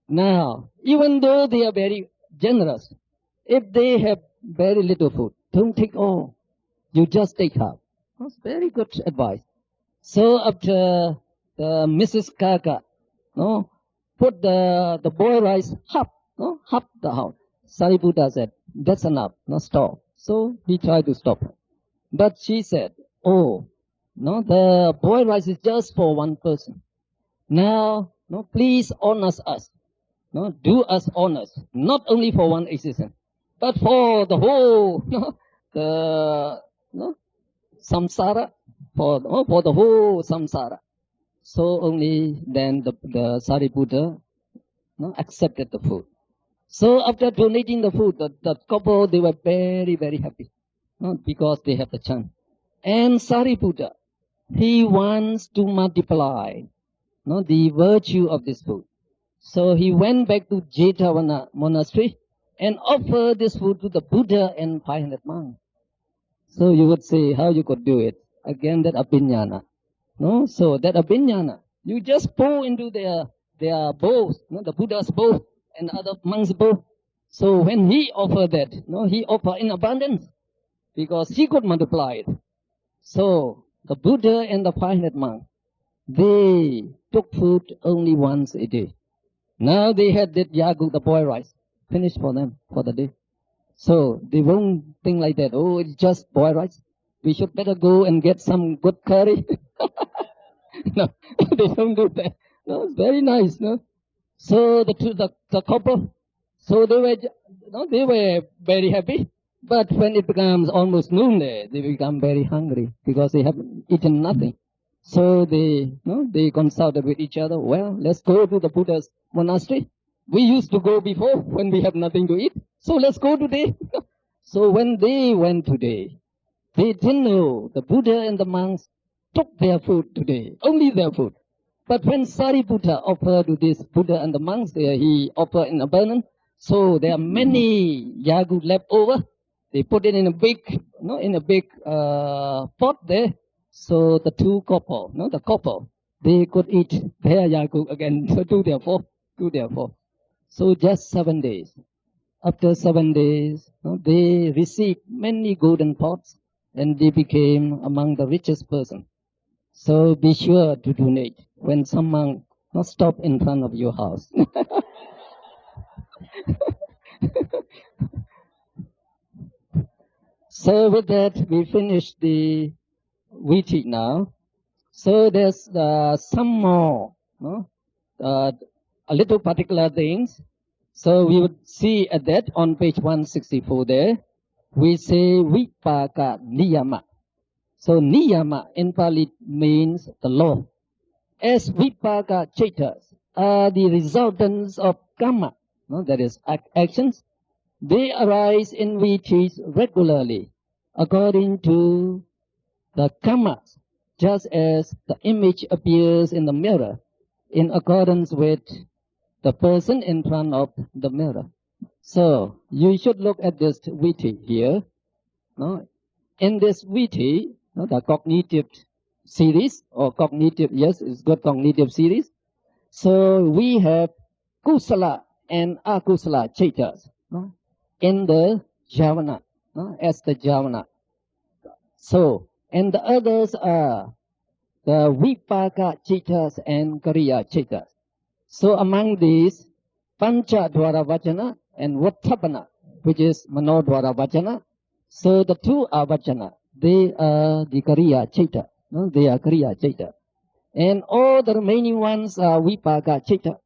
Now, even though they are very generous, if they have very little food, don't take all. You just take half. That's very good advice. So after the Mrs. Kaka put the boiled rice half the house, Sariputta said, "That's enough, stop." So he tried to stop her. But she said, "Oh, the boiled rice is just for one person. Now, please honor us. Do us honors, not only for one existence, but for the whole, samsara, for the whole samsara." So only then the Sariputta accepted the food. So after donating the food, the couple, they were very, very happy because they have the chance. And Sariputta, he wants to multiply the virtue of this food. So he went back to Jetavana monastery and offered this food to the Buddha and 500 monks. So you would say, how you could do it? Again, that abhinyana. So that abhinyana, you just pour into their bowls, the Buddha's bowl and other monks' bowl. So when he offered that, he offered in abundance because he could multiply it. So the Buddha and the 500 monks, they took food only once a day. Now they had that yagu, the boiled rice, finished for them for the day. So they won't think like that, oh, it's just boiled rice. We should better go and get some good curry. No, they don't do that. No, it's very nice, So the couple, so they were very happy. But when it becomes almost noonday, they become very hungry because they haven't eaten nothing. So they consulted with each other. Well, let's go to the Buddha's monastery. We used to go before when we have nothing to eat. So let's go today. So when they went today, they didn't know the Buddha and the monks took their food today, only their food. But when Sariputta offered to this Buddha and the monks, he offered in abundance. So there are many yagu left over. They put it in a big, pot there. So the two couple, the couple, they could eat Bhayayakuk again. So two therefore. So just 7 days. After 7 days, they received many golden pots and they became among the richest person. So be sure to donate when someone stop in front of your house. So with that, we finish the Viti now. So there's some more, a little particular things. So we would see at that on page 164 there. We say Vipaka Niyama. So Niyama in Pali means the law. As Vipaka Chetas are the resultants of karma, that is actions, they arise in Vitis regularly according to the karmas, just as the image appears in the mirror in accordance with the person in front of the mirror. So you should look at this Viti here. In this Viti, the cognitive series or cognitive, yes, it's got cognitive series. So we have Kusala and Akusala Chetas in the Javana, as the Javana. So, and the others are the Vipaka Chetas and Kariya Chetas. So among these, Pancha Dwara Vachana and Vattapana, which is Mano Dwara Vachana. So the two are Vachana. They are the Kariya Cheta. They are Kariya Cheta. And all the remaining ones are Vipaka Cheta.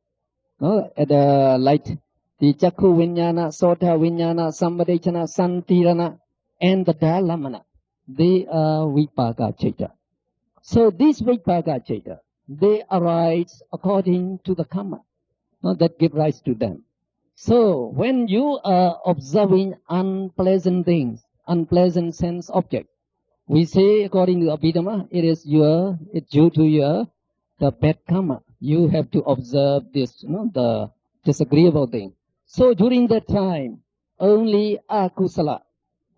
Like the Chakku Vinyana, Sota Vinyana, Sambadechana, Santirana, and the Dhalamana. They are Vipaka Cheta. So these Vipaka Cheta, they arise according to the karma that give rise to them. So when you are observing unpleasant things, unpleasant sense objects, we say according to Abhidhamma, it's due to the bad karma. You have to observe this, the disagreeable thing. So during that time, only akusala,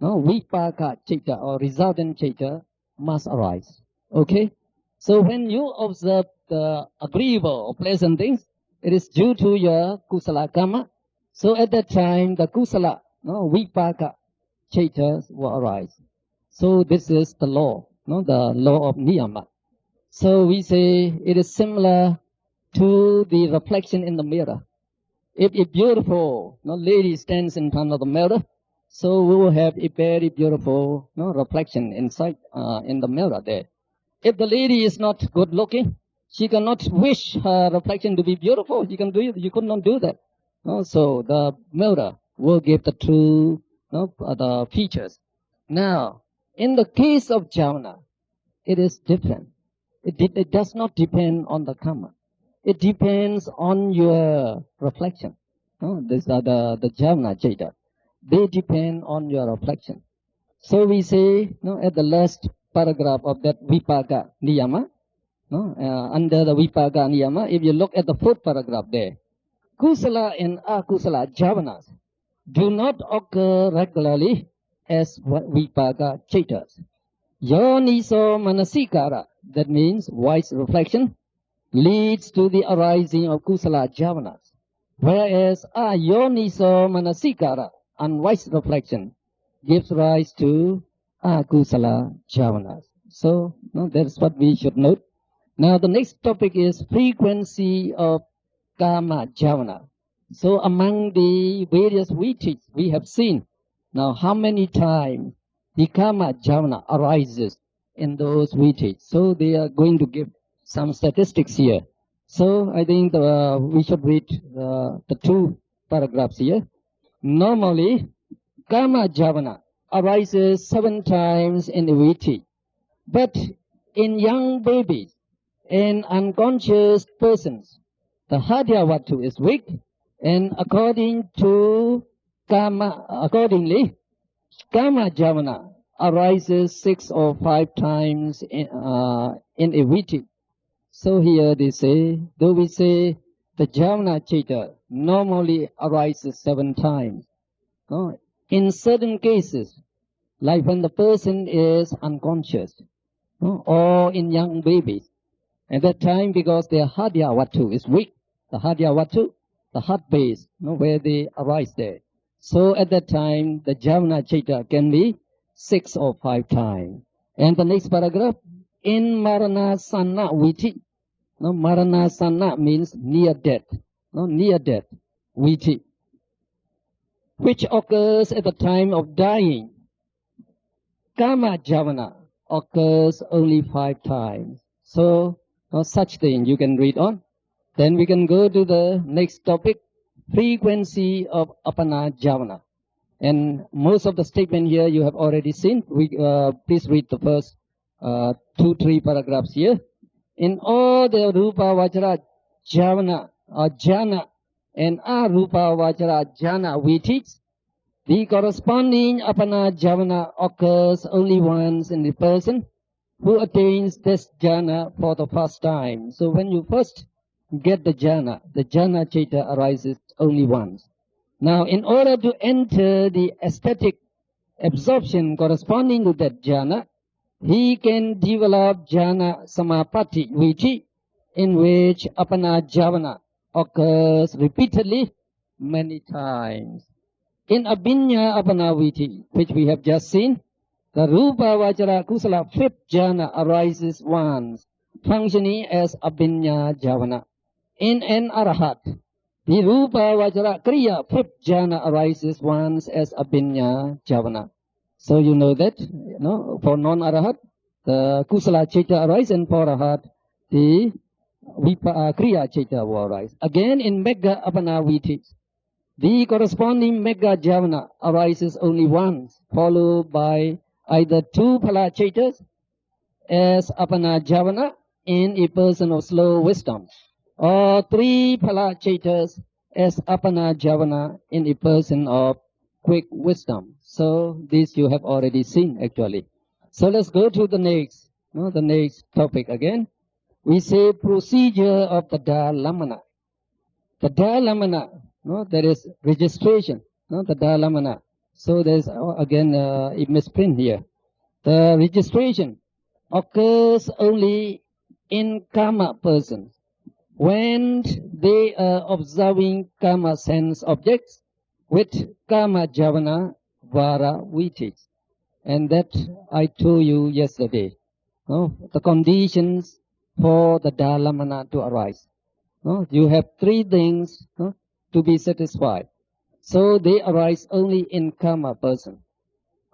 vipaka cheta or resultant cheta must arise. Okay? So when you observe the agreeable or pleasant things, it is due to your kusala karma. So at that time, the kusala, vipaka chetas will arise. So this is the law, the law of niyama. So we say it is similar to the reflection in the mirror. If a beautiful lady stands in front of the mirror, so we will have a very beautiful reflection inside in the mirror there. If the lady is not good looking, she cannot wish her reflection to be beautiful. You could not do that. So the mirror will give the true the features. Now, in the case of jhana, it is different. It does not depend on the karma. It depends on your reflection. These are the jhana cheta. They depend on your reflection. So we say, at the last paragraph of that vipaka niyama, under the vipaka niyama, if you look at the fourth paragraph there, kusala and akusala jhavanas do not occur regularly as vipaka chetas. Yoniso manasikara, that means wise reflection, leads to the arising of kusala jhavanas, whereas ayoniso manasikara, unwise reflection, gives rise to akusala jhavanas. So that's what we should note. Now the next topic is frequency of kama jhavana. So among the various vitis we have seen, now how many times the kama jhavana arises in those vitis. So they are going to give some statistics here. So I think we should read the two paragraphs here. Normally, kama jhavana arises 7 times in a viti. But in young babies and unconscious persons, the hadyavatu is weak, and accordingly, kama jhavana arises 6 or 5 times in a viti. So here they say, though we say the jhavana cheta normally arises 7 times, in certain cases, like when the person is unconscious, or in young babies. At that time, because their hadya vatu is weak, the hadya vatu, the heart base, where they arise there. So at that time, the Javana Chaita can be 6 or 5 times. And the next paragraph, in Marana Sanna Viti. Marana Sanna means near death. Near death, Viti. Which occurs at the time of dying. Kama Javana occurs only 5 times. So, such thing you can read on. Then we can go to the next topic, frequency of Apana Javana. And most of the statement here you have already seen. Please read the first 2-3 paragraphs here. In all the Rupa Vajra Javana or Jhana and Arupa Vajra Jhana we teach, the corresponding Apana Javana occurs only once in the person who attains this jhana for the first time. So when you first get the jhana chaita arises only once. Now in order to enter the aesthetic absorption corresponding to that jhana, he can develop jhana samapatti viti, in which apana javana occurs repeatedly many times. In abhinya apana viti, which we have just seen, the Rupa Vajra Kusala 5th jhana arises once, functioning as abhinya javana. In an arahat, the Rupa Vajra Kriya 5th jhana arises once as abhinya javana. So you know that, for non-arahat, the Kusala Chaita arises, and for arahat, the Kriya Chaita will arise. Again, in Megha Apana Viti, the corresponding Megha Javana arises only once, followed by either 2 Phala Chaitas as Apana Javana in a person of slow wisdom, or 3 Phala Chaitas as Apana Javana in a person of quick wisdom. So this you have already seen actually. So let's go to the next topic again. We say procedure of the Dhalamana. The Dhalamana, there is registration, the Dhalamana. So there's again a misprint here. The registration occurs only in karma persons when they are observing karma sense objects with karma javana vara viti. And that I told you yesterday. The conditions for the Dhalamana to arise. You have 3 things to be satisfied. So they arise only in karma person,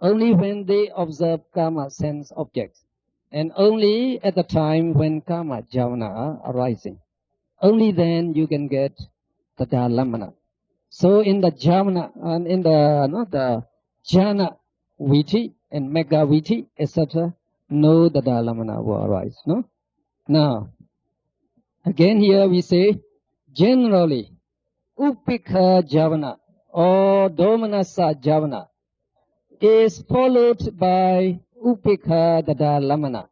only when they observe karma sense objects, and only at the time when karma javana are arising. Only then you can get the Dhalamana. So in the javana and in the jhana viti and mega viti, etc., no, the Dhalamana will arise. Now, again here we say generally upikha javana or domanasa javana is followed by upikha the Dhalamana,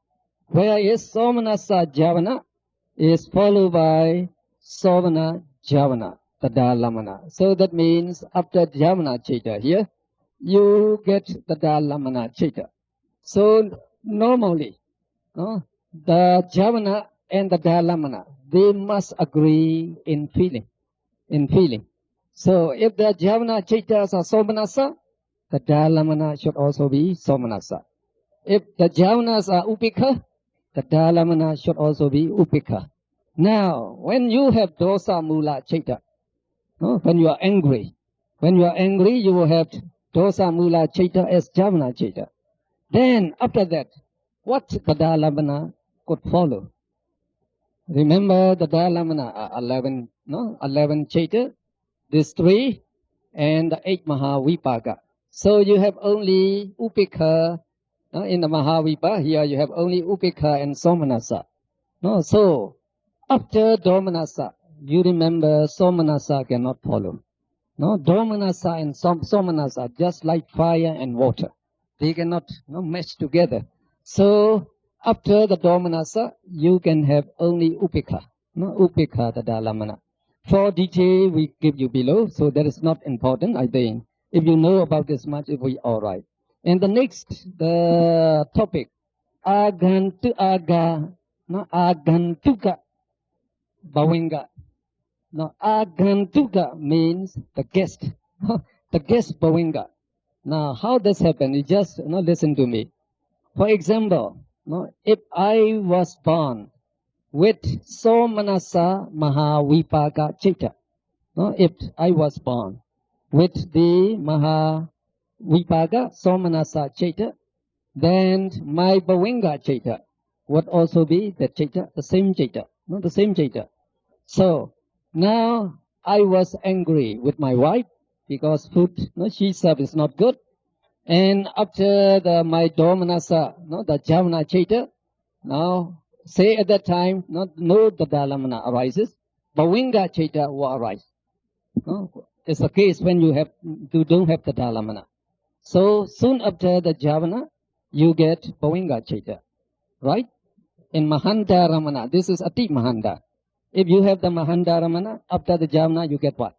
whereas somanasa javana is followed by somana javana, the Dhalamana. So that means after javana chaita here, you get the Dhalamana chaita. So normally, the javana and the Dhalamana, they must agree in feeling. So if the javana chaitas are somanasa, the Dhalamana should also be somanasa. If the javanas are upikha, the Dhalamana should also be upikha. Now, when you have dosa mula chaita, when you are angry, you will have dosa mula chaita as javana chaita. Then after that, what the Dhalamana could follow? Remember the Dhalamana are 11 chaita, these 3, and the 8 Mahavipaka. So you have only upikha, in the Mahavipa, here you have only upikha and somanasa. So after domanasa, you remember somanasa cannot follow. Domanasa and somanasa, just like fire and water, they cannot mesh together. So after the domanasa, you can have only upikha, upikha the Dhalamana. For detail, we give you below, so that is not important, I think. If you know about this much, it will be all right. And the next topic, agantuka bhavinga. Now, agantuka means the guest. The guest bhavinga. Now, how does happen? You just listen to me. For example, if I was born with Somanasa Mahavipaka Chitta, if I was born with the Mahavipaka Somanasa Chitta, then my Bhavinga Chitta would also be the Chitta, the same Chitta, the same Chitta. So, now I was angry with my wife because food she served is not good. And after my Domanasa, the Javana Chitta, now say at that time, no Dalamana arises, Bhavinga Chitta will arise. It's the case when you don't have the Dalamana. So soon after the Javana, you get Bhavinga Chitta, right? In Mahanda Ramana, this is Ati Mahanda. If you have the Mahanda Ramana, after the Javana, you get what?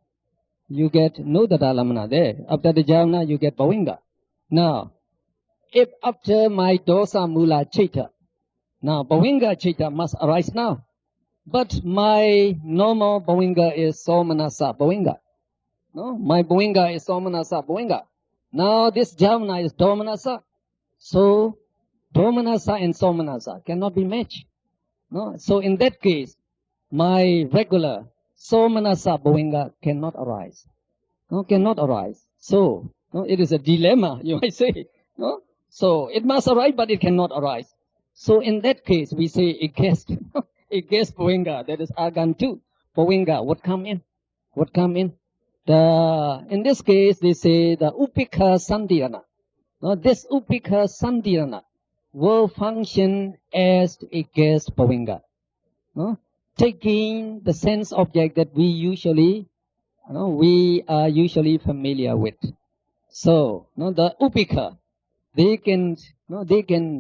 You get no Dalamana there. After the Javana, you get Bhavinga. Now, if after my Dosa Mula Chitta, now Bhavinga Chitta must arise now. But my normal Bhavinga is Somanasa Bhavinga. No, my Bhavinga is Somanasa Bhavinga. Now this Javana is Domanasa. So, Domanasa and Somanasa cannot be matched. No? So in that case, my regular Somanasa Bhavinga cannot arise. No, cannot arise. So, it is a dilemma, you might say. No? So it must arise, but it cannot arise. So in that case, we say a guest, a guest Bhavinga, that is Agantu Bhavinga, would come in. In this case, they say the Upika Sandirana. Now this Upika Sandirana will function as a guest Bhavinga. Taking the sense object that we are usually familiar with. So, the Upika, they can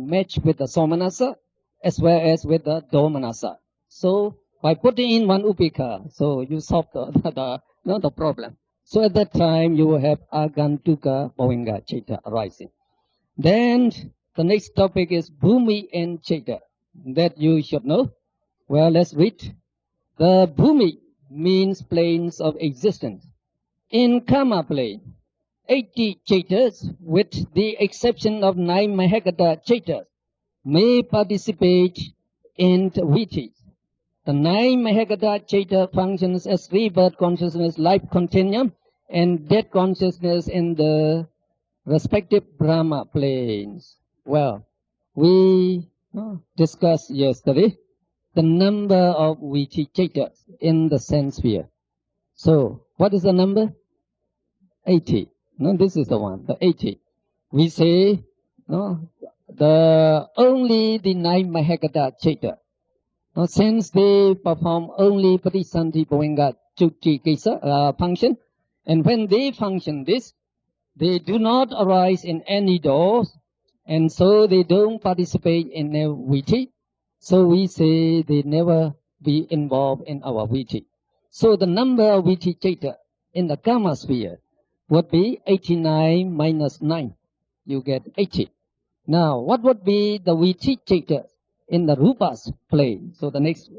match with the Somanasa as well as with the Domanasa. So, by putting in one Upika, so you solve the problem. So at that time, you will have Agantuka Bhavinga Chitta arising. Then, the next topic is Bhumi and Chitta, that you should know. Well, let's read. The Bhumi means planes of existence. In Kama plane, 80 Chaitas, with the exception of 9 Mahagata Chaitas, may participate in Viti. The 9 Mahagata Chaita functions as rebirth consciousness, life continuum, and death consciousness in the respective Brahma planes. Well, we discussed yesterday the number of Viti Chaitas in the sense sphere. So, what is the number? 80. No, this is the one, the 80. We say, only the 9 Mahagata Chaita. Since they perform only Patisanti Bhavinga Chutti Kesa function, and when they function this, they do not arise in any doors, and so they don't participate in a Viti. So we say they never be involved in our Viti. So the number of Viti Chaita in the Kama sphere would be 89 minus 9. You get 80. Now, what would be the Viti Chaita in the Rupa's plane? So the next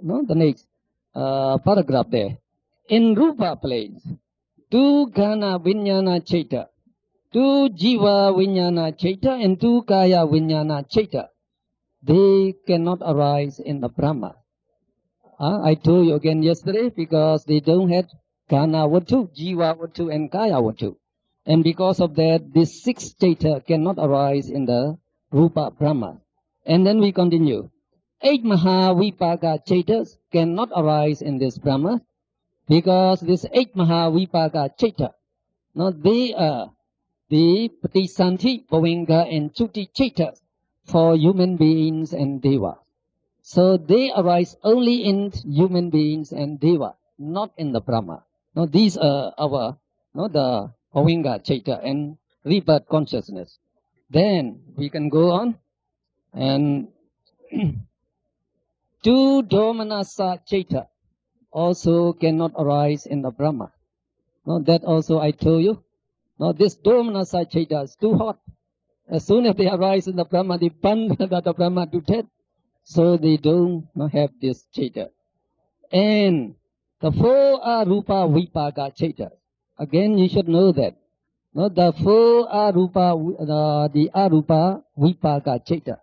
paragraph there. In Rupa planes, 2 Gana Vinyana Chaita, 2 Jiva Vinyana Chaita, and 2 Kaya Vinyana Chaita. They cannot arise in the Brahma. I told you again yesterday, because they don't have Gana Vatu, Jiva Vatu, and Kaya Vatu. And because of that, this 6 Chaita cannot arise in the Rupa Brahma. And then we continue. 8 Mahavipaka Chaitas cannot arise in this Brahma, because this 8 Mahavipaka Chaita, they are the Patisanti, Bhavinga, and Chutti Chaitas for human beings and Deva. So they arise only in human beings and Deva, not in the Brahma. Now these are our, the Bhavinga Chaita and rebirth consciousness. Then we can go on, and 2 Domanasa Chaita also cannot arise in the Brahma. That also I told you. Now this Domanasa Chaita is too hot. As soon as they arise in the Brahma, they burn the Brahma to death. So they don't have this Chaita. And the four arupa vipaka Chaita. Again, you should know that. No, the four arupa, the arupa vipaka Chaita.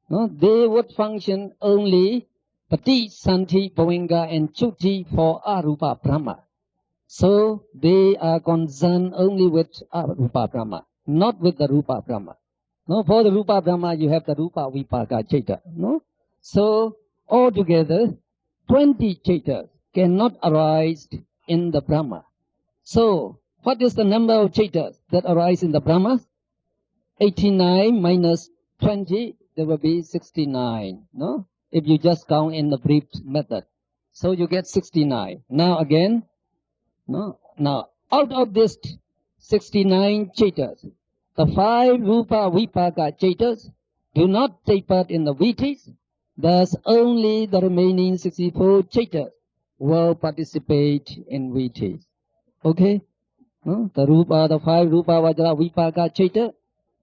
No, they would function only Pati, Santi, Bhavanga, and Chuti for arupa Brahma. So they are concerned only with arupa Brahma, not with the rupa Brahma. No, for the rupa Brahma, you have the rupa vipaka Chaita. No, so altogether 20 Chaitas cannot arise in the Brahma. So what is the number of Chaitas that arise in the Brahma? 89 minus 20, there will be 69. No, if you just count in the brief method, so you get 69. Now again. No. Now, out of this 69 Chaitas, the 5 Rupa Vipaka Chaitas do not take part in the Vittis, thus only the remaining 64 Chaitas will participate in Vittis. Okay? No? The 5 Rupa Vajra Vipaka Chaita,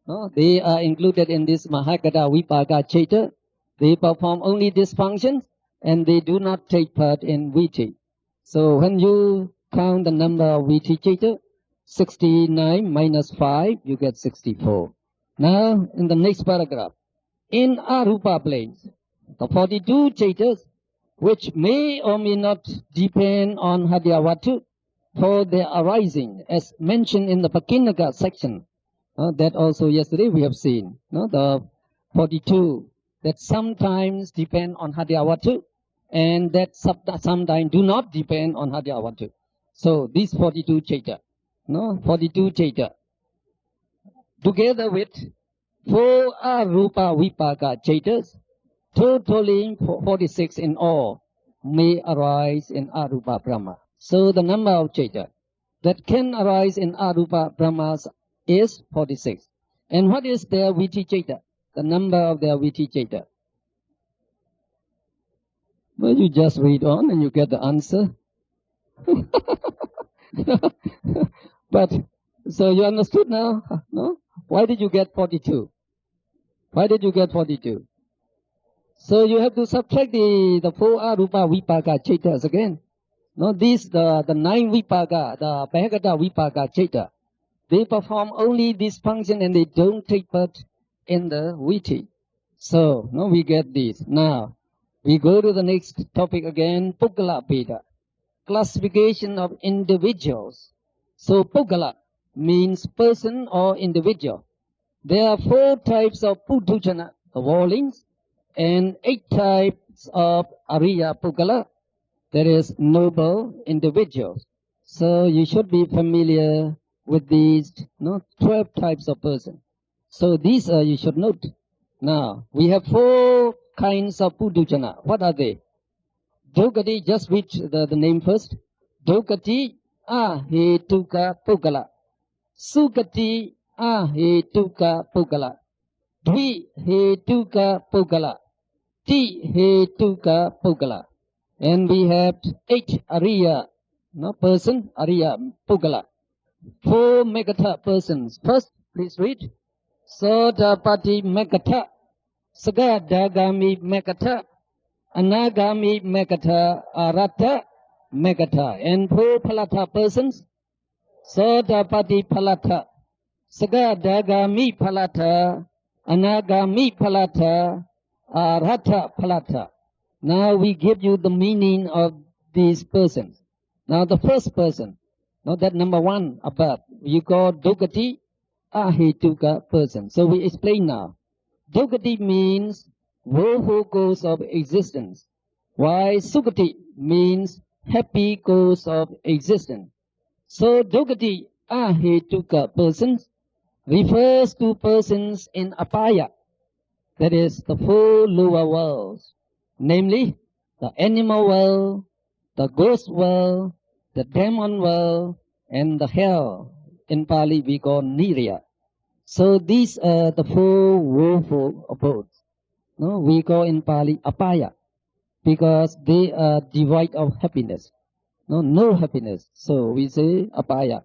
no? They are included in this Mahagata Vipaka Chaita. They perform only this function and they do not take part in Vitti. So when you count the number of Vitti Chaita, 69 minus 5, you get 64. Now, in the next paragraph, in Arupa planes, the 42 Chaitas, which may or may not depend on Hadyavatu for their arising, as mentioned in the Pakinaka section, that also yesterday we have seen, the 42 that sometimes depend on Hadyavatu and that sometimes do not depend on Hadyavatu. So these 42 Chaita, 42 Chaita, together with 4 Arupa Vipaka Chaitas, totaling 46 in all, may arise in Arupa Brahma. So the number of Chaita that can arise in Arupa Brahmas is 46. And what is their Vitti Chaita? The number of their Vitti Chaita. Well, you just read on and you get the answer. But, so you understood now? No? Why did you get 42? Why did you get 42? So you have to subtract the 4 Arupa Vipaka Chaitas again. No, these, the 9 Vipaka, the Bhagata Vipaka Chaita, they perform only this function and they don't take part in the Vitti. So, no, we get this. Now, we go to the next topic again, Puggala Bheda, classification of individuals. So, Puggala means person or individual. There are 4 types of Puddhujana, the warnings, and 8 types of Ariya Puggala, that is noble individuals. So you should be familiar with these 12 types of person. So these you should note. Now, we have 4 kinds of Puddhujana. What are they? Dogati, just read the name first. Dogati Ahetuka Puggala. Sugati Ahetuka Puggala. Dvihetuka Puggala. Tihetuka Puggala. And we have 8 Ariya person, Ariya Puggala. 4 Megata persons. First, please read. Sotapati Megata, Sagadagami Megata, Anagami Megata, Arata Megata. And 4 Palata persons. Sotapati Palata, Sagadagami Palata, Anagami Palata, Arata Palata. Now we give you the meaning of these persons. Now the first person, that number 1 above, you call Dogati Ahetuka person. So we explain now. Dogati means woeful cause of existence, while Sugati means happy cause of existence. So Dogati Ahetuka persons refers to persons in Apaya, that is the 4 lower worlds, namely the animal world, the ghost world, the demon world, and the hell. In Pali we call Nirya. So these are the 4 woeful abodes. We call in Pali Apaya, because they are devoid of happiness. No happiness. So we say Apaya.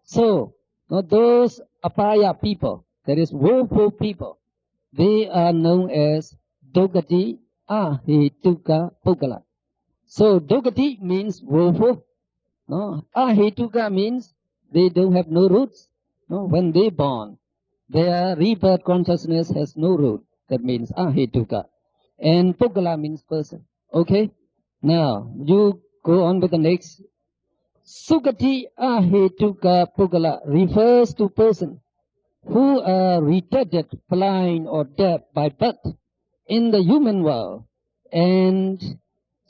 So those Apaya people that is woeful people, they are known as Dogati Ahetuka Pogala. So Dogati means woeful. No, Ahetuka means they don't have no roots. No, when they born, their rebirth consciousness has no root. That means Ahetuka. And Pogala means person. Okay? Now, you go on with the next. Sukati Ahetuka Pogala refers to person who are retarded, blind or deaf by birth in the human world, and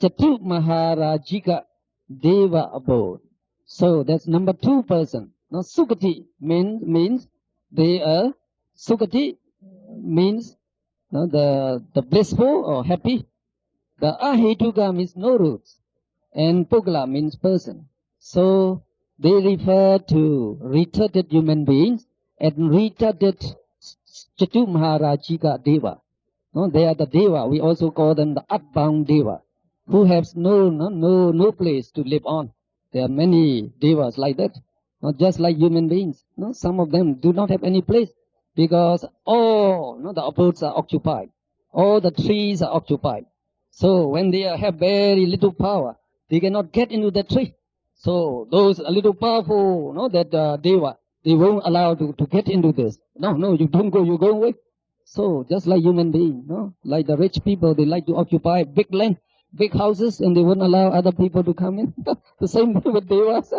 Chatu Maharajika Deva abode. So that's number 2 person. Now Sukati means they are, Sukati means the blissful or happy. The Ahetuka means no roots, and Pogala means person. So they refer to retarded human beings and retarded Chatu Maharajika Deva. No, they are the Deva. We also call them the earthbound Deva, who have no place to live on. There are many Devas like that, not just like human beings. No, some of them do not have any place because all the abodes are occupied. All the trees are occupied. So when they have very little power, they cannot get into the tree. So those a little powerful, that Deva, they won't allow to get into this. No, you don't go, you go away. So just like human beings, like the rich people, they like to occupy big land, big houses, and they won't allow other people to come in. The same thing with Devas.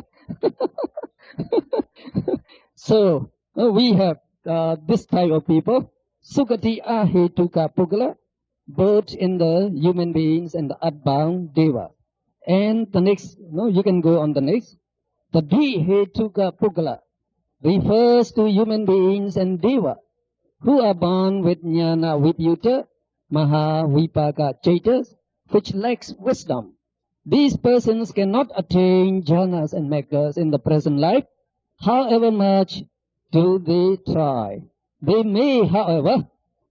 So we have this type of people, Sukati Ahetuka Pogala, both in the human beings and the earthbound Deva. And the next, you can go on the next. The Dvihetuka Pogala refers to human beings and Deva who are born with Jnana Vipyuta, Maha Vipaka Chaitas, which lacks wisdom. These persons cannot attain jhanas and megas in the present life, however much do they try. They may, however,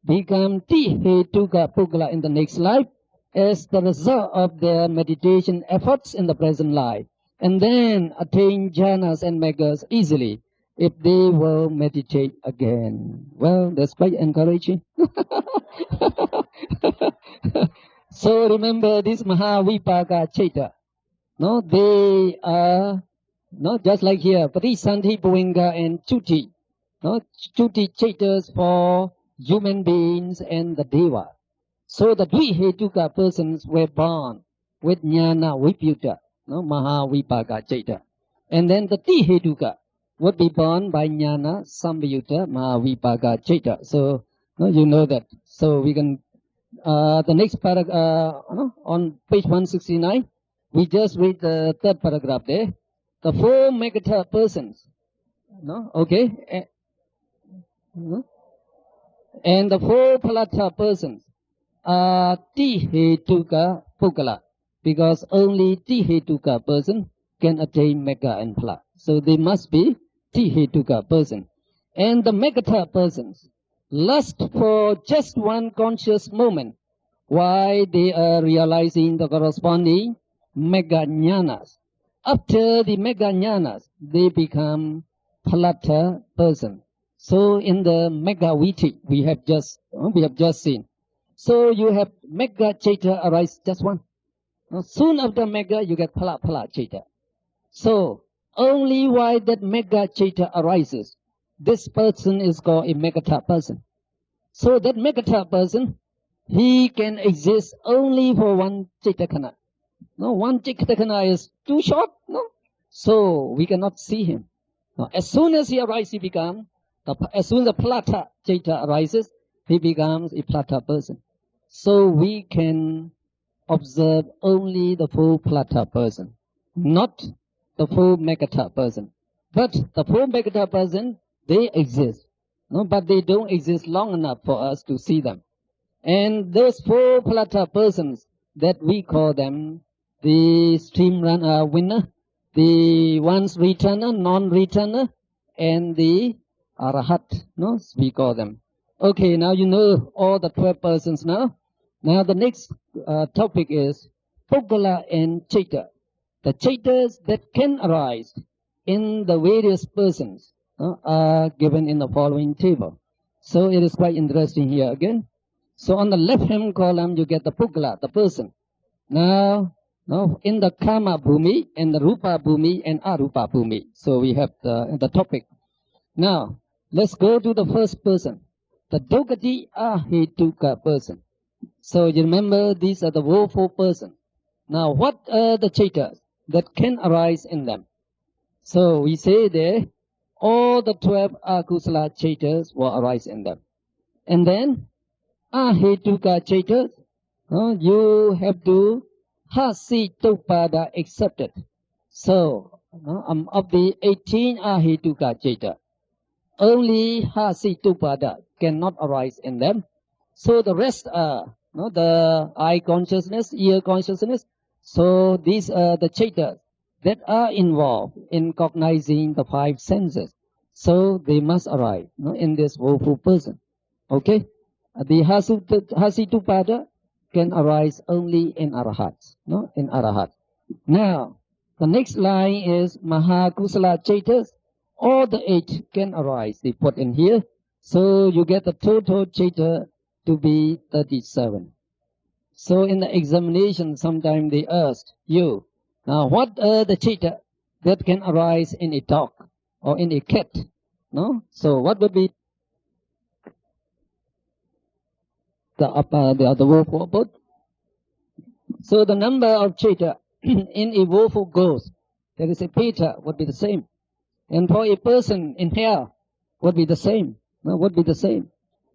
become Dvihetuka Pogala in the next life as the result of their meditation efforts in the present life, and then attain jhanas and megas easily if they will meditate again. Well, that's quite encouraging. So remember this Mahavipaka Chaita. They are just like here, Parisanti Bhuvinga and Chuti. Chuti Chaitas for human beings and the Deva. So the Dvihetuka persons were born with Jnana Vipyuta, Mahavipaka Chaita. And then the Dvihetuka would be born by Jnana Samyuta Mahavipaka Chaita. So you know that. So we can, the next paragraph, on page 169, we just read the 3rd paragraph there. The 4 Megata persons, okay, and the 4 Palata persons are Dvihetuka Pogala, because only Dvihetuka person can attain Mega and Phala. So they must be Dvihetuka person. And the Megata persons lust for just one conscious moment while they are realizing the corresponding Mega Jnanas. After the Mega Jnanas, they become Palata person. So in the Mega Viti, we have just seen. So you have Mega Chaita arise just one. Soon after Mega, you get Phala Chaita. So only while that Mega Chaita arises, this person is called a Megata person. So that Megata person, he can exist only for one Chaitakana. One Chaitakana is too short, so we cannot see him. As soon as he arises, he becomes, as soon as the Plata Chaita arises, he becomes a Plata person. So we can observe only the full Plata person, not the full Megata person. But the full Megata person, they exist. But they don't exist long enough for us to see them. And those 4 Plata persons that we call them the stream runner winner, the once returner, non-returner, and the Arahat, we call them. Okay, now you know all the 12 persons now. Now the next topic is Pogala and Chaita. The Chaitas that can arise in the various persons are given in the following table. So it is quite interesting here again. So on the left-hand column, you get the Pugala, the person. Now in the Kama Bhumi and the Rupa Bhumi and Arupa Bhumi. So we have the topic. Now, let's go to the first person, the Dogati Ahituka person. So you remember these are the woeful person. Now, what are the chaitas that can arise in them? So we say there, all the 12 akusala chaitas will arise in them. And then, ahituka chaitas, you have to hasitupada accepted. So, of the 18 ahituka chaita, only hasitupada cannot arise in them. So the rest are the eye consciousness, ear consciousness. So these are the chaitas that are involved in cognizing the 5 senses. So they must arise in this woeful person. Okay? The hasitupada can arise only in arahats. In arahat. Now, the next line is mahakusala chaitas. All the 8 can arise. They put in here. So you get the total chaita to be 37. So in the examination, sometimes they asked you, now what are the chaita that can arise in a dog or in a cat? No? So what would be the woeful both? So the number of chaita in a woeful ghost, that is a peta, would be the same. And for a person in hell, would be the same. Would be the same.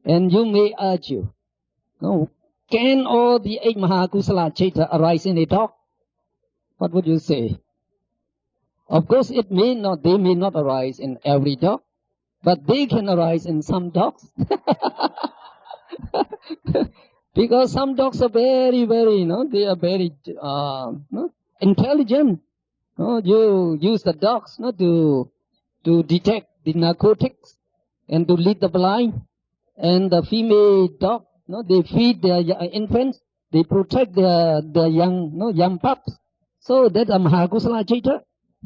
And you may argue, can all the 8 Mahakusala chaita arise in a dog? What would you say? Of course, they may not arise in every dog, but they can arise in some dogs. Because some dogs are very, very, they are very intelligent. You use the dogs to detect the narcotics and to lead the blind. And the female dog, they feed their infants, they protect their young pups. So that's a Mahakusala chaita,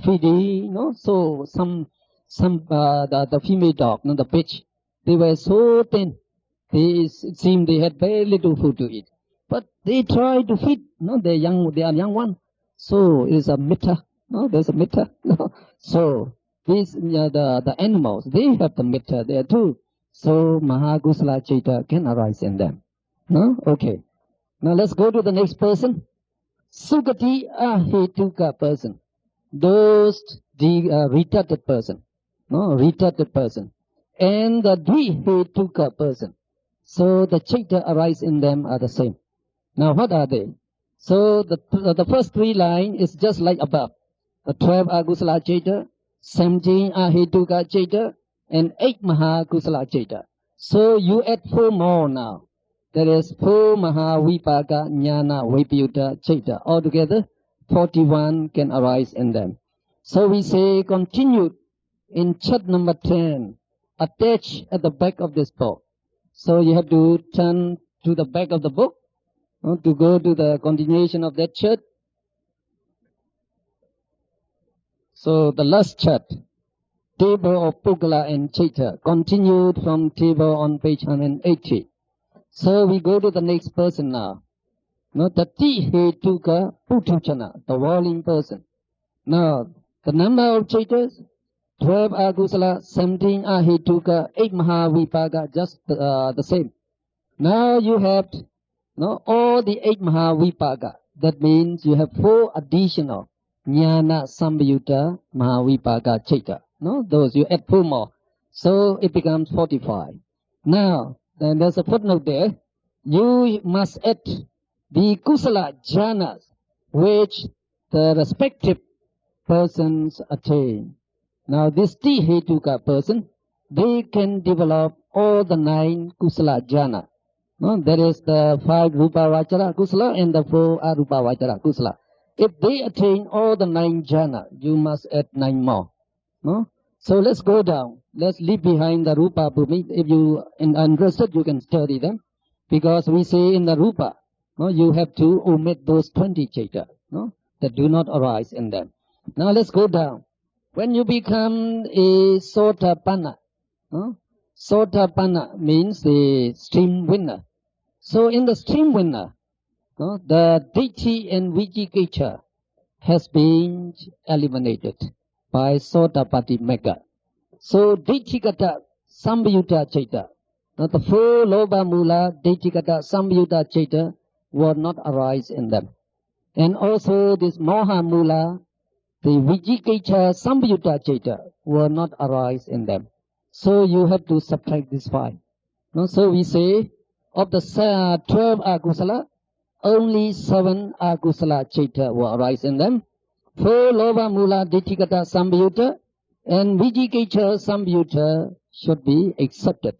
feeding, so the female dog, the bitch, they were so thin, it seemed they had very little food to eat. But they try to feed, their young one. So it is a mitta, there's a mitta. So these, the animals, they have the mitta there too. So Mahakusala chaita can arise in them. Okay. Now let's go to the next person. Sukati ahituka person. Those the retarded person. Retarded person. And the dvihituka person. So the chaita arise in them are the same. Now what are they? So the first 3 lines is just like above. The 12 akusala chaita, 17 ahituka chaita, and 8 Mahakusala chaita. So you add 4 more now. That is 4 Mahavipaka Jnana Vipayuta chaita. Altogether, 41 can arise in them. So we say continued in chat number 10, attached at the back of this book. So you have to turn to the back of the book to go to the continuation of that chat. So the last chat. Table of Pugala and Chaita, continued from table on page 180. So we go to the next person now. The Tihetuka Putuchana, the walling person. Now, the number of Chaitas, 12 Akusala, 17 Ahituka, 8 Mahavipaka, just the same. Now you have all the 8 Mahavipaka. That means you have 4 additional Jnana Sambayuta Mahavipaka Chaita. Those you add 4 more. So it becomes 45. Now, then there's a footnote there. You must add the Kusala Jhanas which the respective persons attain. Now this Tihetuka person, they can develop all the 9 Kusala Jhana. That is the 5 Rupa Vachara Kusala and the 4 Arupa Vachara Kusala. If they attain all the 9 Jhana, you must add 9 more. So let's go down. Let's leave behind the Rupa Bhumi. If you are interested, you can study them. Because we say in the Rupa, you have to omit those 20 chaita that do not arise in them. Now let's go down. When you become a Sotapanna, Sotapanna means the stream winner. So in the stream winner, the ditthi and vicikiccha has been eliminated by Sotapatti Magga. So ditthikata sambayutta citta, the full loba mula ditthikata sambayutta citta will not arise in them. And also this moha mula, the vicikiccha sambayutta citta will not arise in them. So you have to subtract this 5. So we say of the 12 akusala, only 7 akusala citta will arise in them. 4 loba mula ditthikata sambayutta and vicikiccha sambayutta should be accepted.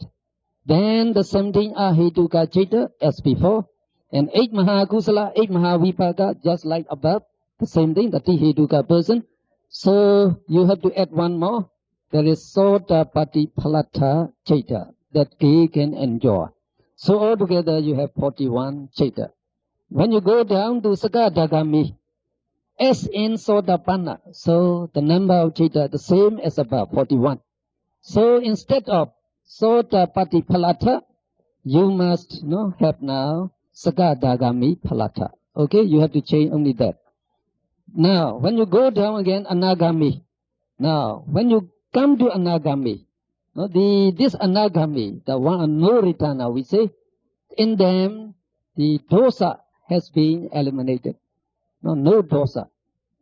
Then the 17 ahetuka citta as before, and 8 mahakusala, 8 mahavipaka, just like above, the same thing, the tihetuka person. So you have to add one more. There is Sotapatti Phalata citta that he can enjoy. So altogether you have 41 citta. When you go down to Sakadagami, as in Sotapanna, so the number of citta the same as above, 41. So instead of Sotapatti Phalata, you must have now Sakadagami Phalata. Okay, you have to change only that. Now, when you go down again, Anagami. Now, when you come to Anagami, this Anagami, the one no return, we say, in them the dosa has been eliminated. No dosa,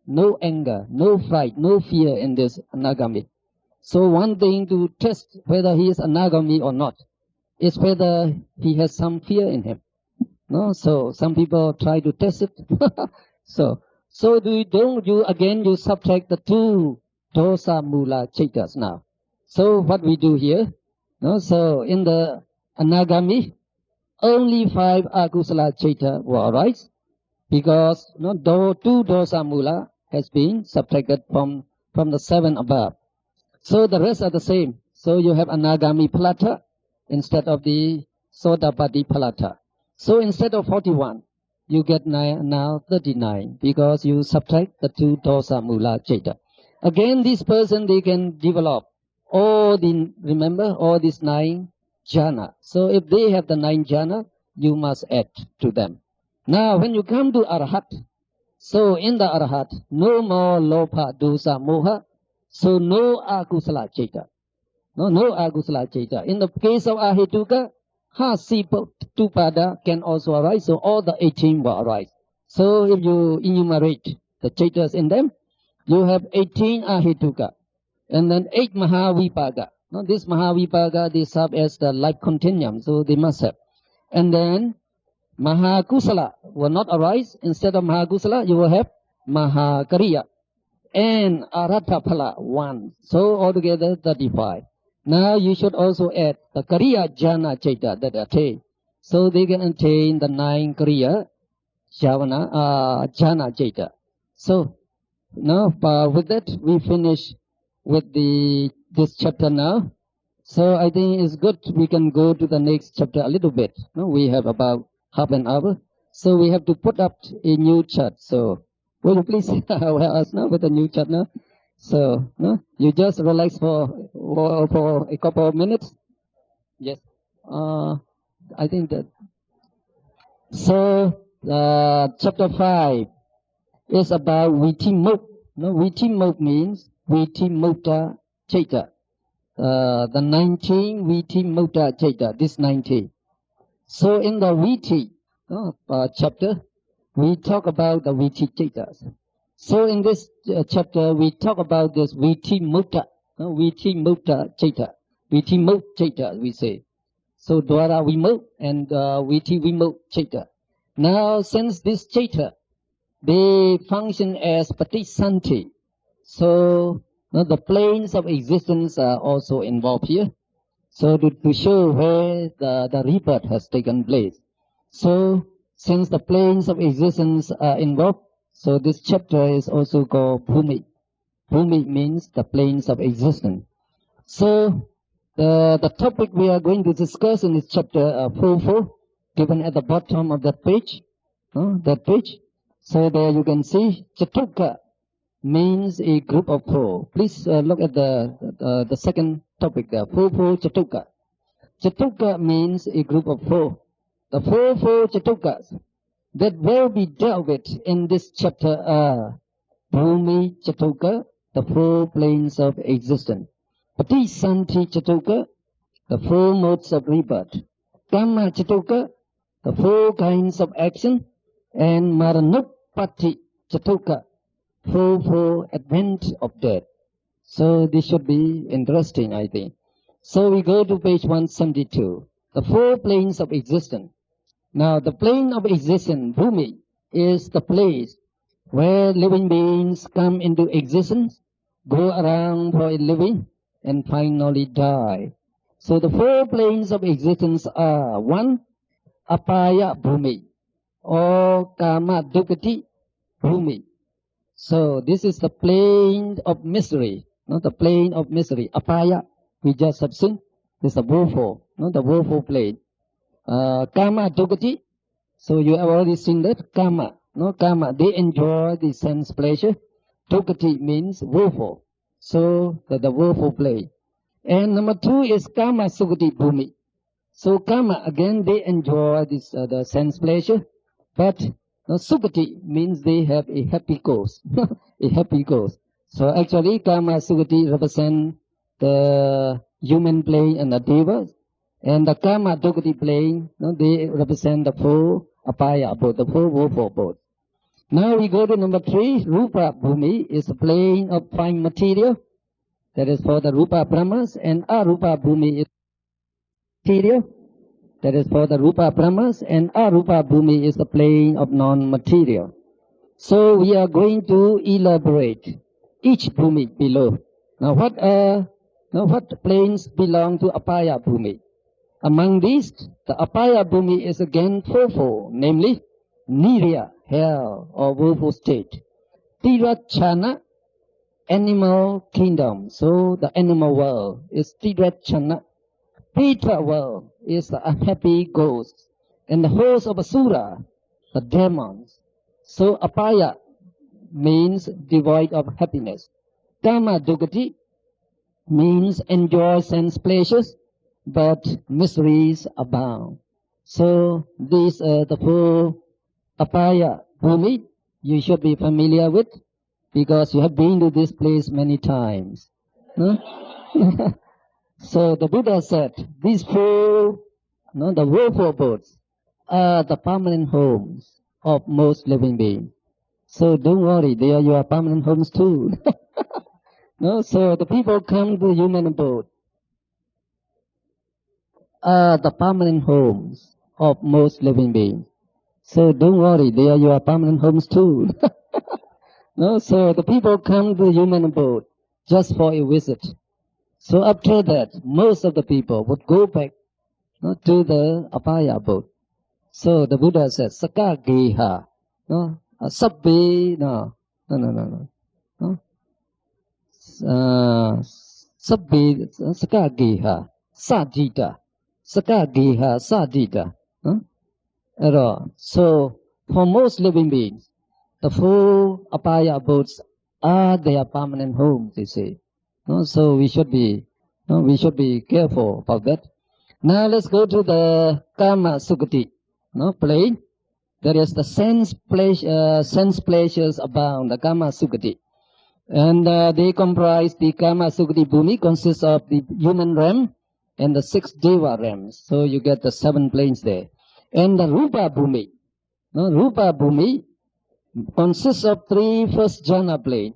no anger, no fright, no fear in this Anagami. So one thing to test whether he is Anagami or not is whether he has some fear in him. So some people try to test it. So you subtract the 2 dosa mula cittas now. So what we do here, so in the Anagami, only 5 akusala citta will arise because 2 dosa mula has been subtracted from the 7 above. So the rest are the same. So you have Anagami Phalata instead of the Sotapatti Phalata. So instead of 41, you get now 39 because you subtract the 2 dosa mula citta. Again, this person, they can develop all these 9 jhana. So if they have the 9 jhana, you must add to them. Now, when you come to Arahat, so in the Arahat, no more lopa, dosa, moha, so no akusala citta. No akusala citta. In the case of ahetuka, tupada can also arise, so all the 18 will arise. So if you enumerate the cittas in them, you have 18 ahetuka, and then 8 mahavipaka. This mahavipaka, they serve as the life continuum, so they must have. And then mahakusala will not arise. Instead of mahakusala, you will have mahakariya and arataphala 1. So altogether 35. Now you should also add the kariya jhana citta that attain. So they can attain the 9 kariya jhana citta. So now with that we finish with this chapter now. So I think it's good we can go to the next chapter a little bit. We have about half an hour. So we have to put up a new chart. So will you please help us now with the new chart now? So you just relax for a couple of minutes. Yes. I think that. So chapter 5 is about Vitimuk. Vitimuk means Vitimutta citta. The 19 Vitimutta citta, this 19. So in the Viti chapter, we talk about the Viti cittas. So in this chapter, we talk about this Vitimutta citta. Vitimuk citta, we say. So Dwara Vimuk and Viti Vimuk citta. Now, since this citta, they function as patisanti. So the planes of existence are also involved here. So to show where the rebirth has taken place. So since the planes of existence are involved, so this chapter is also called Bhumi. Bhumi means the planes of existence. So the topic we are going to discuss in this chapter 4, given at the bottom of that page. So there you can see Chatuka means a group of 4. Please look at the second topic there, 4 Chatuka. Chatuka means a group of four. The four Chatukas that will be dealt with in this chapter are Bhumi Chatuka, the four planes of existence. Patisanti Chatuka, the four modes of rebirth. Karma Chatuka, the four kinds of action. And Maranupati Chatuka, four advent of death. So this should be interesting, I think. So we go to page 172. The four planes of existence. Now the plane of existence, Bhumi, is the place where living beings come into existence, go around for a living, and finally die. So the four planes of existence are: 1. Apaya Bhumi, or Kama Dukati Bhumi. So this is the plane of misery, not the plane of misery. Apaya, we just have seen, this is the woeful, not the woeful plane. Kama Dukati, so you have already seen that. Kama, no Kama, they enjoy the sense pleasure. Dukati means woeful, so the woeful plane. And number 2 is Kama Sukati Bhumi. So Kama, again, they enjoy this the sense pleasure, but Sukati means they have a happy course, a happy course. So actually, Kama Sukati represent the human plane and the devas, and the Kama Dukati plane, they represent the four apaya, both the four woeful both. Now we go to number 3. Rupa Bhumi is the plane of fine material. That is for the Rupa Brahmas, and Arupa Bhumi is material. That is for the Rupa Brahmas, and Arupa Bhumi is the plane of non-material. So we are going to elaborate each Bhumi below. Now what planes belong to Apaya Bhumi? Among these, the Apaya Bhumi is again fourfold, namely Nirya, hell or woeful state. Tirachana, animal kingdom. So the animal world is Tirachana. Pita world is the unhappy ghost. And the host of Asura, the demons. So Apaya means devoid of happiness. Kama Dukati means enjoy sense pleasures, but miseries abound. So these are the four Apaya Bhumi you should be familiar with, because you have been to this place many times. Huh? So the Buddha said, these four, the woeful abodes, are the permanent homes of most living beings. So don't worry, they are your permanent homes too. So the people come to human abode are the permanent homes of most living beings. So don't worry, they are your permanent homes too. So the people come to human abode just for a visit. So after that, most of the people would go back to the Apaya abode. So the Buddha said, Saka Geha, Sabbe, Sabbe, Saka Geha, Sajita, Saka Geha, Sajita. So for most living beings, the four Apaya abodes are their permanent homes, they say. So we should be careful about that. Now let's go to the Kama Sukati plane. That is the sense pleasures abound, the Kama Sukati. And they comprise the Kama Sukati Bhumi, consists of the human realm and the 6 Deva realms. So you get the 7 planes there. And the Rupa Bhumi, Rupa Bhumi consists of 3 first jhana planes,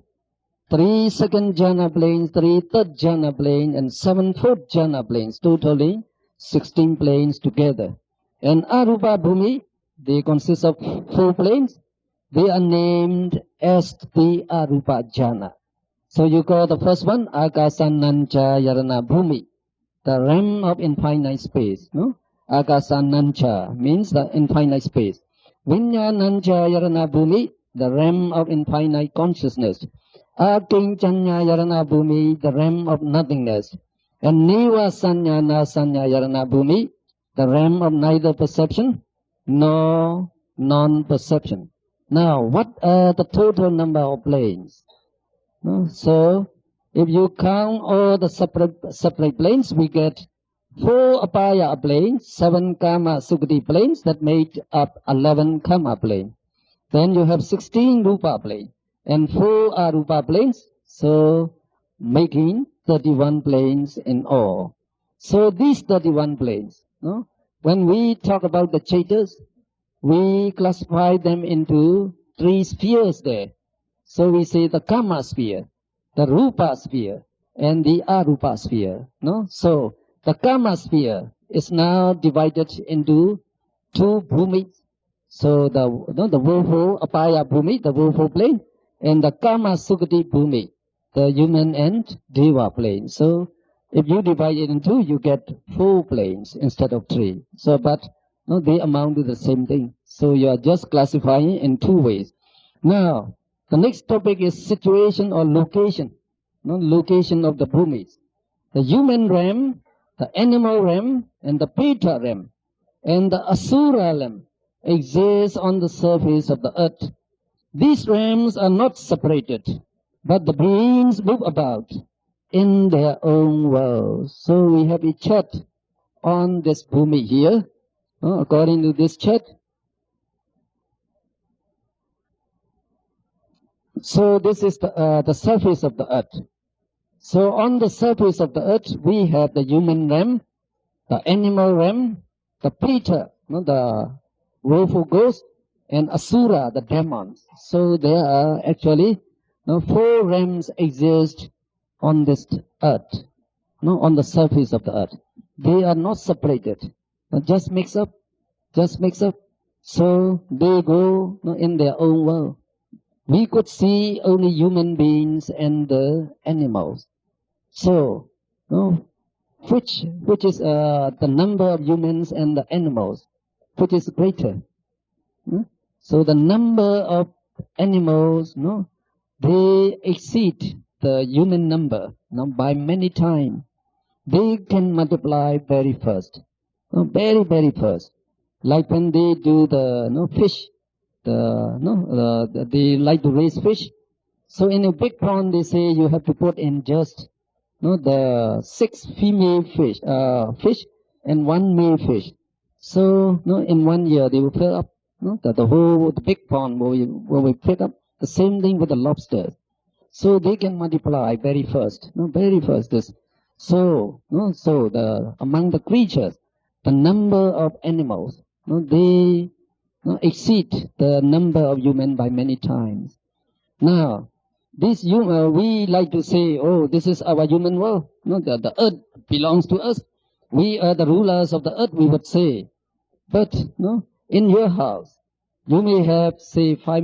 3 second jhana planes, 3 third jhana planes, and 7 fourth jhana planes, totally 16 planes together. And Arupa Bhumi, they consist of 4 planes. They are named as the Arupa jhana. So you call the first one Akasanancha Yarana Bhumi, the realm of infinite space. Akasanancha means the infinite space. Vinyanancha Yarana Bhumi, the realm of infinite consciousness. Akinchanya Yarana Bhumi, the realm of nothingness. And Nivasanya Nasanya Yarana Bhumi, the realm of neither perception nor non-perception. Now, what are the total number of planes? So, if you count all the separate planes, we get 4 apaya planes, 7 karma sukati planes that made up 11 karma planes. Then you have 16 rupa planes and 4 arupa planes, so making 31 planes in all. So these 31 planes, no? When we talk about the chetas, we classify them into 3 spheres there. So we say the karma sphere, the rupa sphere, and the arupa sphere. No? So the karma sphere is now divided into 2 bhumis. So the willful apaya bhumi, the willful plane, and the karma sukati bhumi, the human and deva plane. So if you divide it in 2, you get 4 planes instead of 3. So but no, they amount to the same thing. So you are just classifying in 2 ways. Now, the next topic is situation or location. No, location of the bhumis. The human realm, the animal realm, and the Peta realm, and the Asura realm exist on the surface of the earth. These realms are not separated, but the beings move about in their own world. So we have a chart on this bhumi here. According to this chart, so this is the surface of the earth. So on the surface of the earth, we have the human realm, the animal realm, the Peta, the willful ghost, and Asura, the demons. So there are actually 4 realms exist on this earth, on the surface of the earth. They are not separated. Just mix up. So they go in their own world. We could see only human beings and the animals. So, which is the number of humans and the animals, which is greater? So the number of animals, they exceed the human number by many times. They can multiply very fast, very fast. Like when they do the fish, they like to raise fish. So in a big pond, they say you have to put in just the 6 female fish and 1 male fish. So in 1 year they will fill up the big pond will be filled up. The same thing with the lobsters. So they can multiply very fast, very fast. So among the creatures, the number of animals, they exceed the number of humans by many times. Now, this we like to say, oh, this is our human world. The earth belongs to us. We are the rulers of the earth, we would say. But in your house, you may have, say, 5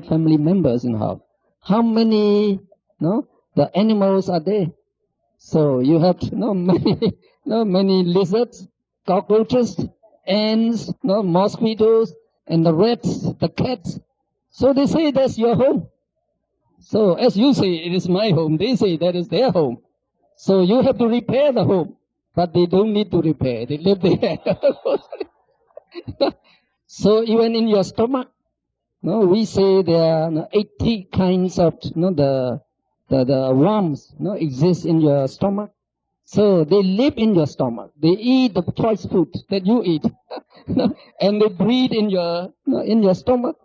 family members in house. How many the animals are there? So you have many lizards, cockroaches, ants, mosquitoes, and the rats, the cats. So they say that's your home. So as you say, it is my home. They say that is their home. So you have to repair the home. But they don't need to repair. They live there. So even in your stomach, we say there are 80 kinds of the worms exist in your stomach. So they live in your stomach. They eat the choice food that you eat, and they breathe in your stomach.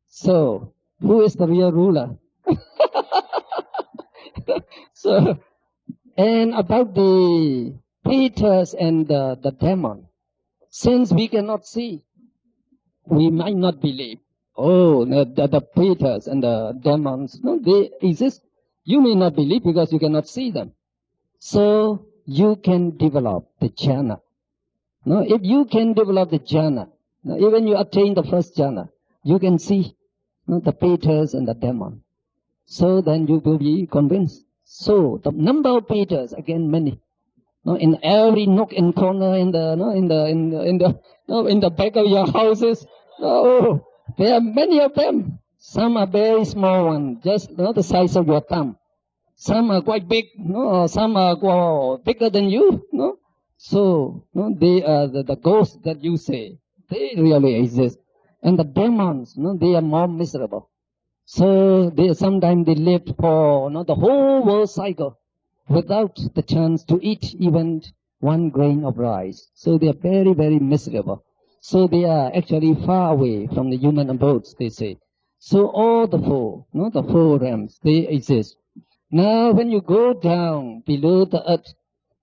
So who is the real ruler? So, and about the Peters and the demon, since we cannot see, we might not believe. Oh, the Peters and the demons, they exist. You may not believe because you cannot see them. So you can develop the jhana. If you can develop the jhana, even you attain the first jhana, you can see the Peters and the demon. So then you will be convinced. So the number of Peters, again, many. In every nook and corner in the back of your houses. Oh, there are many of them. Some are very small ones, just the size of your thumb. Some are quite big, some are bigger than you. So they are the ghosts that you say. They really exist. And the demons, they are more miserable. So sometimes they live for the whole world cycle without the chance to eat even one grain of rice. So they are very, very miserable. So they are actually far away from the human abodes, they say. So all the four, the four realms, they exist. Now when you go down below the earth,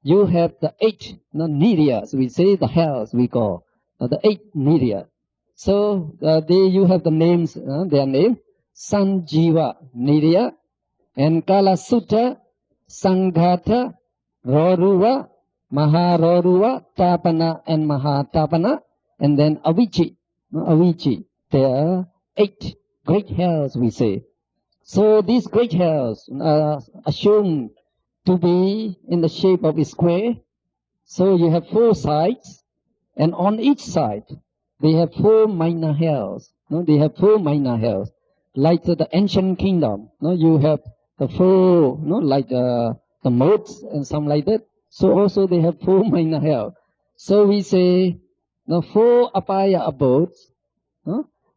you have the 8 nidiyas, we say the hells we call, the 8 nidiyas. So you have the names, their name, Sanjiva Nidiya, and Kalasutta, Sanghata, Roruva, Maharoruva, Tapana, and Mahatapana, and then Avicii. There are 8 great hells, we say. So these great hells are assumed to be in the shape of a square. So you have 4 sides, and on each side they have 4 minor hells. They have 4 minor hells. Like the ancient kingdom, you have the 4, like the modes and some like that. So also they have 4 minor hells. So we say the 4 apaya abodes,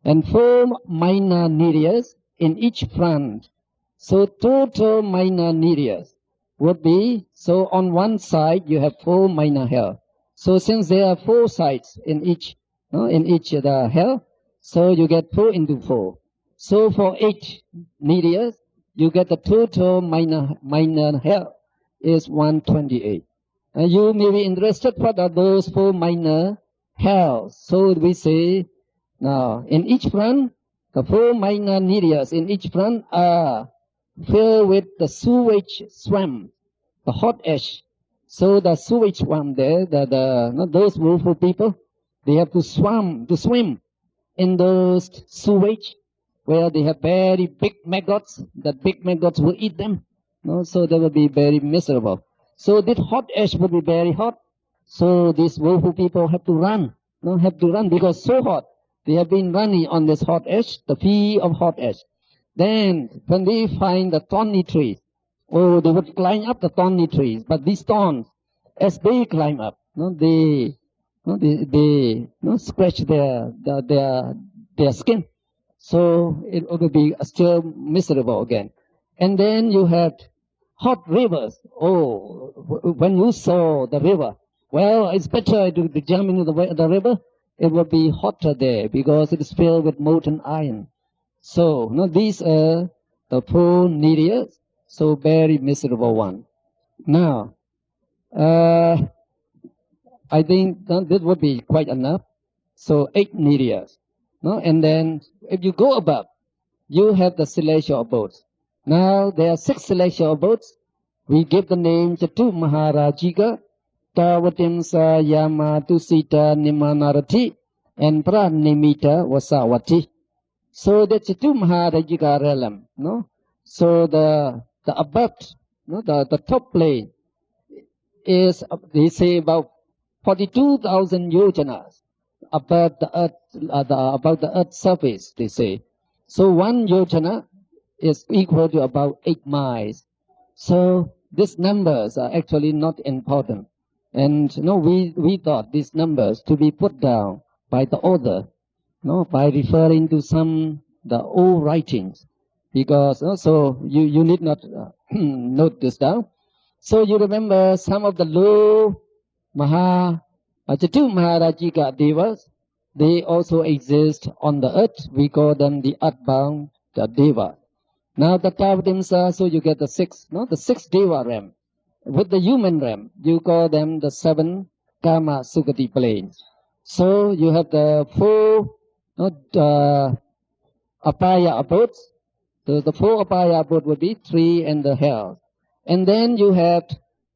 and 4 minor nidiyas in each front. So total minor nidiyas would be, so on one side you have 4 minor hell. So since there are 4 sides in each the hell, so you get 4 into 4. So for 8 nidiyas, you get the total minor hell is 128. And you may be interested, what are those 4 minor hells? So we say, now in each front, the 4 minor nidiyas in each front are filled with the sewage swamp, the hot ash. So the sewage swamp there, those willful people, they have to swim in those sewage where they have very big maggots. That big maggots will eat them. So they will be very miserable. So this hot ash will be very hot. So these willful people have to run. Because so hot. They have been running on this hot ash, the field of hot ash. Then when they find the thorny trees, they would climb up the thorny trees. But these thorns, as they climb up, they scratch their skin. So it will be still miserable again. And then you have hot rivers. When you saw the river, well, it's better to jump into the river. It will be hotter there because it is filled with molten iron. So these are the 4 nidiyas. So very miserable one. Now, I think this would be quite enough. So 8 nidiyas. And then if you go above, you have the celestial abodes. Now there are 6 celestial abodes. We give the name Chatu Maharajika, Tawatimsa Yama Tusita Nimanarati, and Pranimita Vasawati. So the Chatu Maharajika realm, So the above, the top plane is, they say, about 42,000 yojanas above the earth, about the earth's surface, they say. So 1 yojana is equal to about 8 miles. So these numbers are actually not important. And we thought these numbers to be put down by the author, by referring to the old writings. Because so you need not note this down. So you remember some of the low Chatu Maharajika Devas, they also exist on the earth. We call them the earthbound Deva. Now the Tavatimsa, so you get the 6, the 6 Deva realm. With the human realm, you call them the 7 Kama Sukati planes. So you have the 4 Apaya abodes. The 4 Apaya abodes would be 3 and the hell. And then you have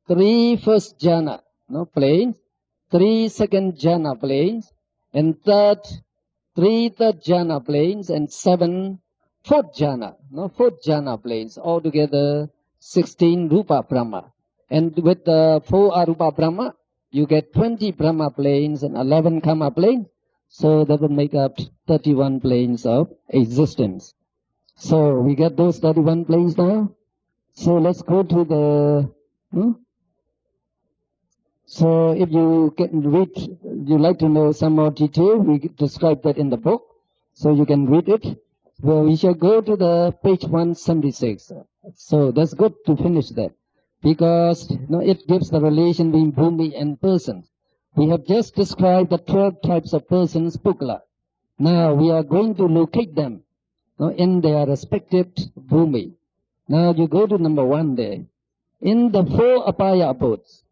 3 first jhana planes, 3 second jhana planes, and 3 third jhana planes, and 7 fourth jhana planes. Altogether 16 Rupa Brahma. And with the 4 Arupa Brahma, you get 20 Brahma planes and 11 Kama planes. So that would make up 31 planes of existence. So we get those 31 planes now. So let's go to the... So if you can read, you like to know some more detail, we describe that in the book. So you can read it. Well, we shall go to the page 176. So that's good to finish that. because it gives the relation between Bhumi and persons. We have just described the 12 types of persons, Pukala. Now we are going to locate them in their respective Bhumi. Now you go to number 1 there. In the 4 Apaya abodes,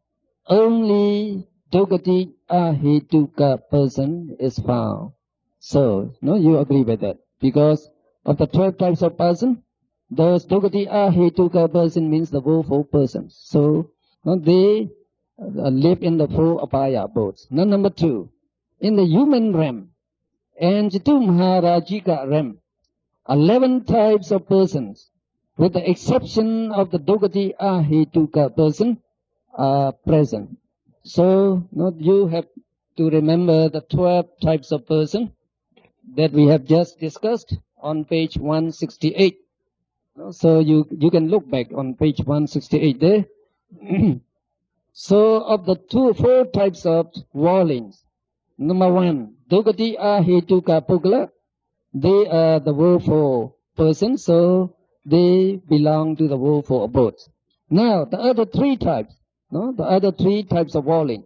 only Dogati Ahituka person is found. So, you agree with that. Because of the 12 types of person, those Dogati Ahituka person means the woeful persons. So, they live in the 4 Apaya abodes. Now number 2, in the human realm and Chitu Maharajika realm, 11 types of persons, with the exception of the Dogati Ahituka person, are present. So, you have to remember the 12 types of person that we have just discussed on page 168. So, you can look back on page 168 there. So, of the 4 types of warnings, number 1, Dogati Ahituka Pukala, they are the woeful persons, so they belong to the woeful abodes. Now, the other 3 types, the other 3 types of warning,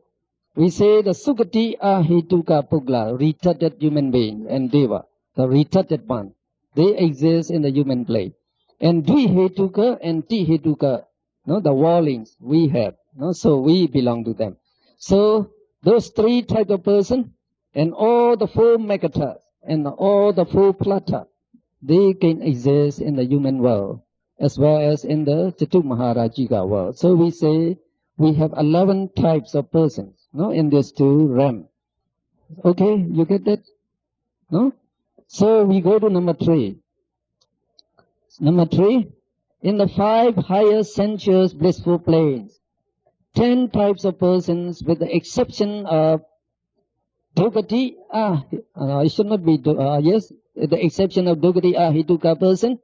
we say the Sukati Ahituka Pukala, retarded human being, and Deva, the retarded one. They exist in the human plane. And Dvihituka and Tihituka, the warnings we have, so we belong to them. So, those 3 types of person, and all the 4 Mekatas, and all the 4 Plata, they can exist in the human world, as well as in the Chitu Maharajika world. So we say we have 11 types of persons, in these 2 realms. Okay, you get that? No? So we go to number 3. Number 3, in the 5 higher sensuous blissful planes, 10 types of persons with the exception of Dogati, it should not be, the exception of Dogati Ahituka person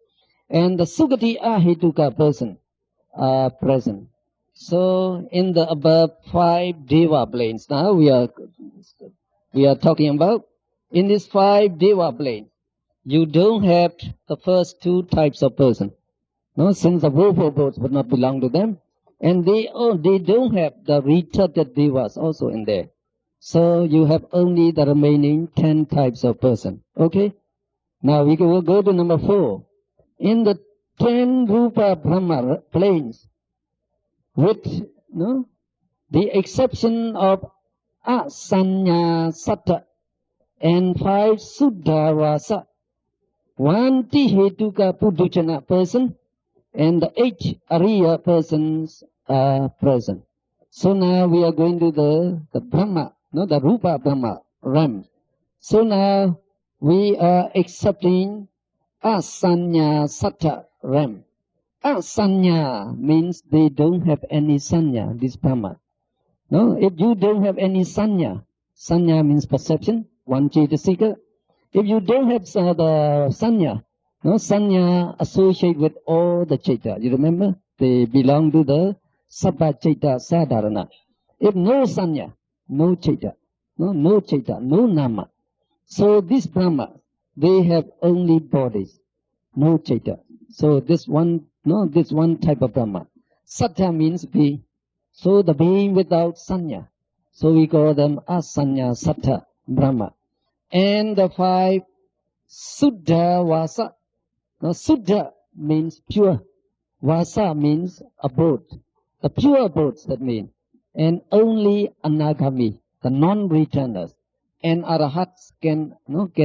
and the Sugati Ahituka person are present. So, in the above 5 Deva planes, now we are talking about, in these 5 Deva planes, you don't have the first 2 types of person. Since the woeful abodes would not belong to them, and they don't have the retarded Devas also in there. So you have only the remaining 10 types of person. Okay? Now we will go to number 4. In the 10 Rupa Brahma planes, with the exception of Asanya Satta and 5 Suddhavasa, 1 Tihetuka Puduchana person, and the 8 Ariya persons are present. So now we are going to the Brahma, the Rupa Brahma realm. So now we are accepting Asanya Satta realm. Asanya means they don't have any sanya, this Brahma. If you don't have any sanya means perception, one Cetasika. If you don't have the sanya, sanya associate with all the Ceta. You remember? They belong to the Sabba Ceta Sadharana. If no sanya, no Ceta, no Ceta, no Nama. So this Brahma, they have only bodies, no Ceta. So this one type of Brahma. Sattva means being. So the being without sanya. So we call them asanya sattva Brahma. And the 5 Suddha Vasa. Now Suddha means pure. Vasa means abode. The pure abodes that mean. And only Anagami, the non-returners, and Arahats can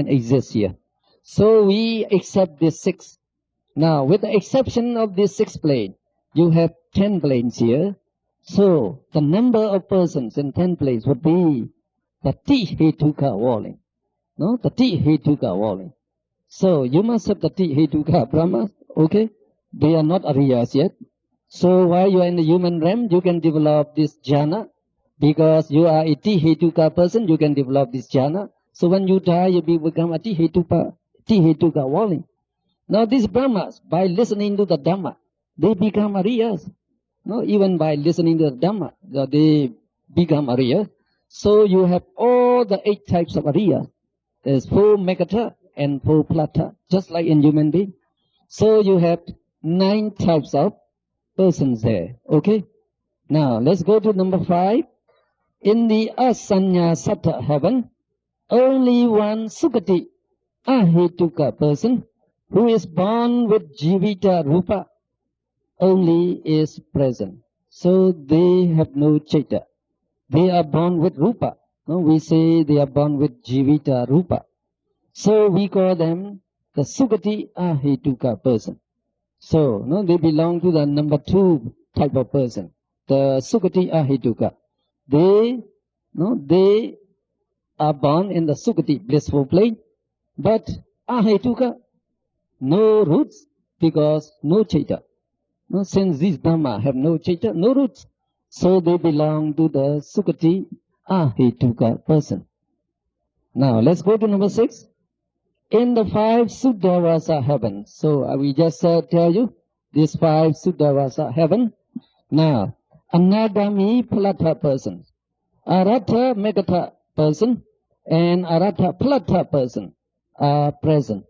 exist here. So we accept these 6. Now, with the exception of these 6 planes, you have 10 planes here. So, the number of persons in 10 planes would be the Tihetuka walling. The Tihetuka walling. So, you must have the Tihetuka Brahmas, okay? They are not Ariyas yet. So, while you are in the human realm, you can develop this jhana. Because you are a Tihetuka person, you can develop this jhana. So, when you die, you become a Tihetuka walling. Now these Brahmas, by listening to the Dhamma, they become Ariyas. Even by listening to the Dhamma, they become Ariyas. So you have all the 8 types of Ariya. There's 4 Mekata and 4 Plata, just like in human being. So you have 9 types of persons there. Okay? Now, let's go to number 5. In the Asanya Satta heaven, only one Sukati Ahituka person who is born with Jivita Rupa only is present. So they have no Chaita. They are born with Rupa. No, we say they are born with Jivita Rupa. So we call them the Sukati Ahituka person. So, no, they belong to the number 2 type of person, the Sukati Ahituka. They are born in the Sukati, blissful plane, but Ahituka, no roots, because no Chaita. No, since these Dhamma have no Chaita, no roots, so they belong to the Sukati Ahituka person. Now, let's go to number 6. In the 5 Suddhavasa heavens. So we just tell you these 5 Suddhavasa heaven. Now, Anagami Phalata person, Arhatha Meghatha person, and Arhatha Phalata person are present.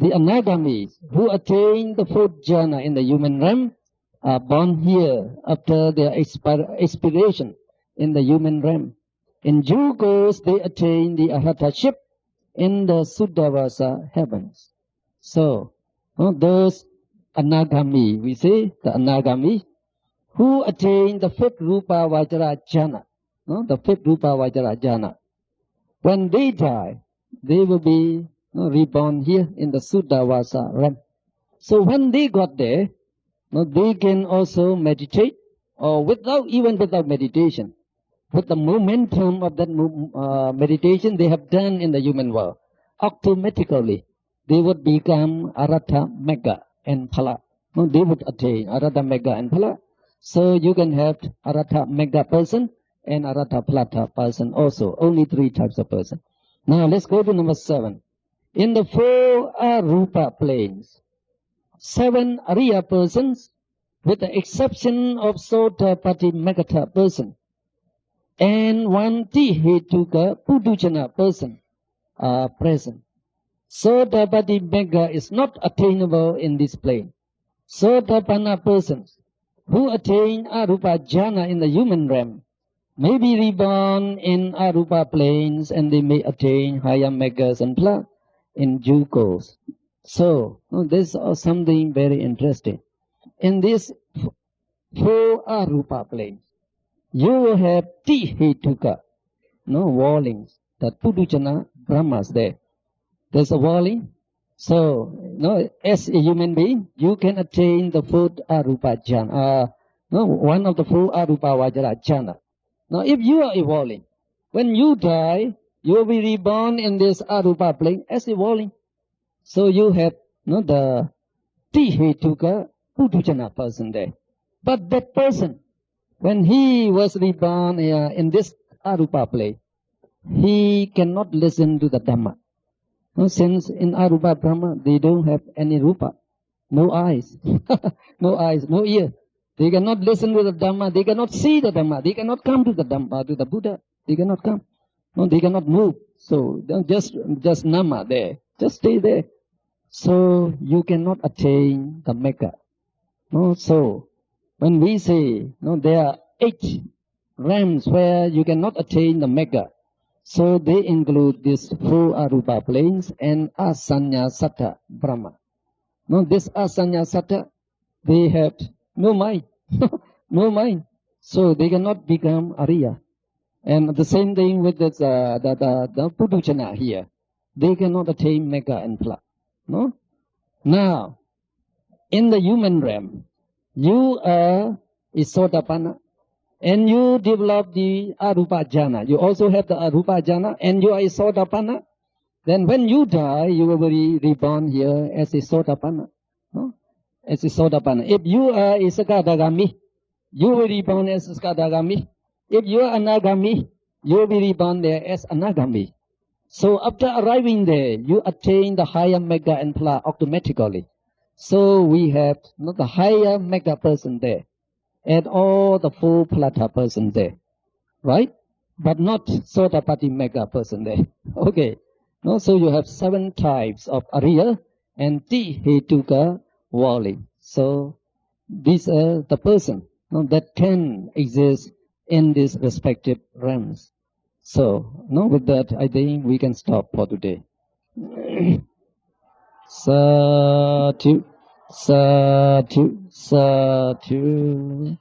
The Anagamis who attain the 4th jhana in the human realm are born here after their expiration in the human realm. In due course, they attain the Arhataship in the Suddhavasa heavens. So, those Anagami, we say, the Anagami, who attain the 5th Rupa Vajra jhana, the 5th Rupa Vajra jhana. When they die, they will be reborn here in the Suddhavasa realm. So when they got there, they can also meditate, or even without meditation. With the momentum of that meditation they have done in the human world, automatically they would become Arhatha, Megha, and Phala. They would attain Arhatha, Megha, and Phala. So you can have Arhatha, Megha person and Arhatha, Phalata person also. Only 3 types of person. Now let's go to number 7. In the 4 Arupa planes, 7 Ariya persons, with the exception of Sotapati Meghatha person, and 1 Tihetuka Puduchana person are present. Sotapati Megha is not attainable in this plane. Sotapanna persons who attain Arupa jhana in the human realm may be reborn in Arupa planes, and they may attain higher Meghas and Phala in due course. So, this is something very interesting. In this 4 Arupa planes, you will have Tihetuka, wallings, that Puduchana Brahmas there. There's a walling. So, as a human being, you can attain the 4th Arupa jhana, one of the 4 Arupa Vajra jhana. Now, if you are evolving, when you die, you will be reborn in this Arupa plane as evolving. So you have the Tihetuka Puduchana person there. But that person, when he was reborn in this Arupa plane, he cannot listen to the Dhamma. Since in Arupa Brahma, they don't have any Rupa, no eyes, no eyes, no ear. They cannot listen to the Dhamma, they cannot see the Dhamma, they cannot come to the Dhamma, to the Buddha, they cannot come. No, they cannot move. So just Nama there, just stay there. So you cannot attain the Megha. So when we say there are 8 realms where you cannot attain the Megha, so they include these 4 Arupa planes and Asanya Satta Brahma. This Asanya Satta, they have no mind, no mind. So they cannot become Ariya. And the same thing with this, the Puduchana here. They cannot attain Megha and Phala. Now, in the human realm, you are a Sotapanna, and you develop the Arupa jhana. You also have the Arupa jhana, and you are a Sotapanna. Then when you die, you will be reborn here as a Sotapanna. As a Sotapanna. If you are a Sakadagami, you will be reborn as a Sakadagami. If you are Anagami, you will be reborn there as Anagami. So after arriving there, you attain the higher Megha and Phala automatically. So we have the higher Megha person there, and all the 4 Phalata person there, right? But not Sotapati Megha person there. Okay. So you have 7 types of Ariya and Tihetuka walling. So these are the person that can exist in these respective realms. So, with that, I think we can stop for today. Sadhu, sadhu, sadhu.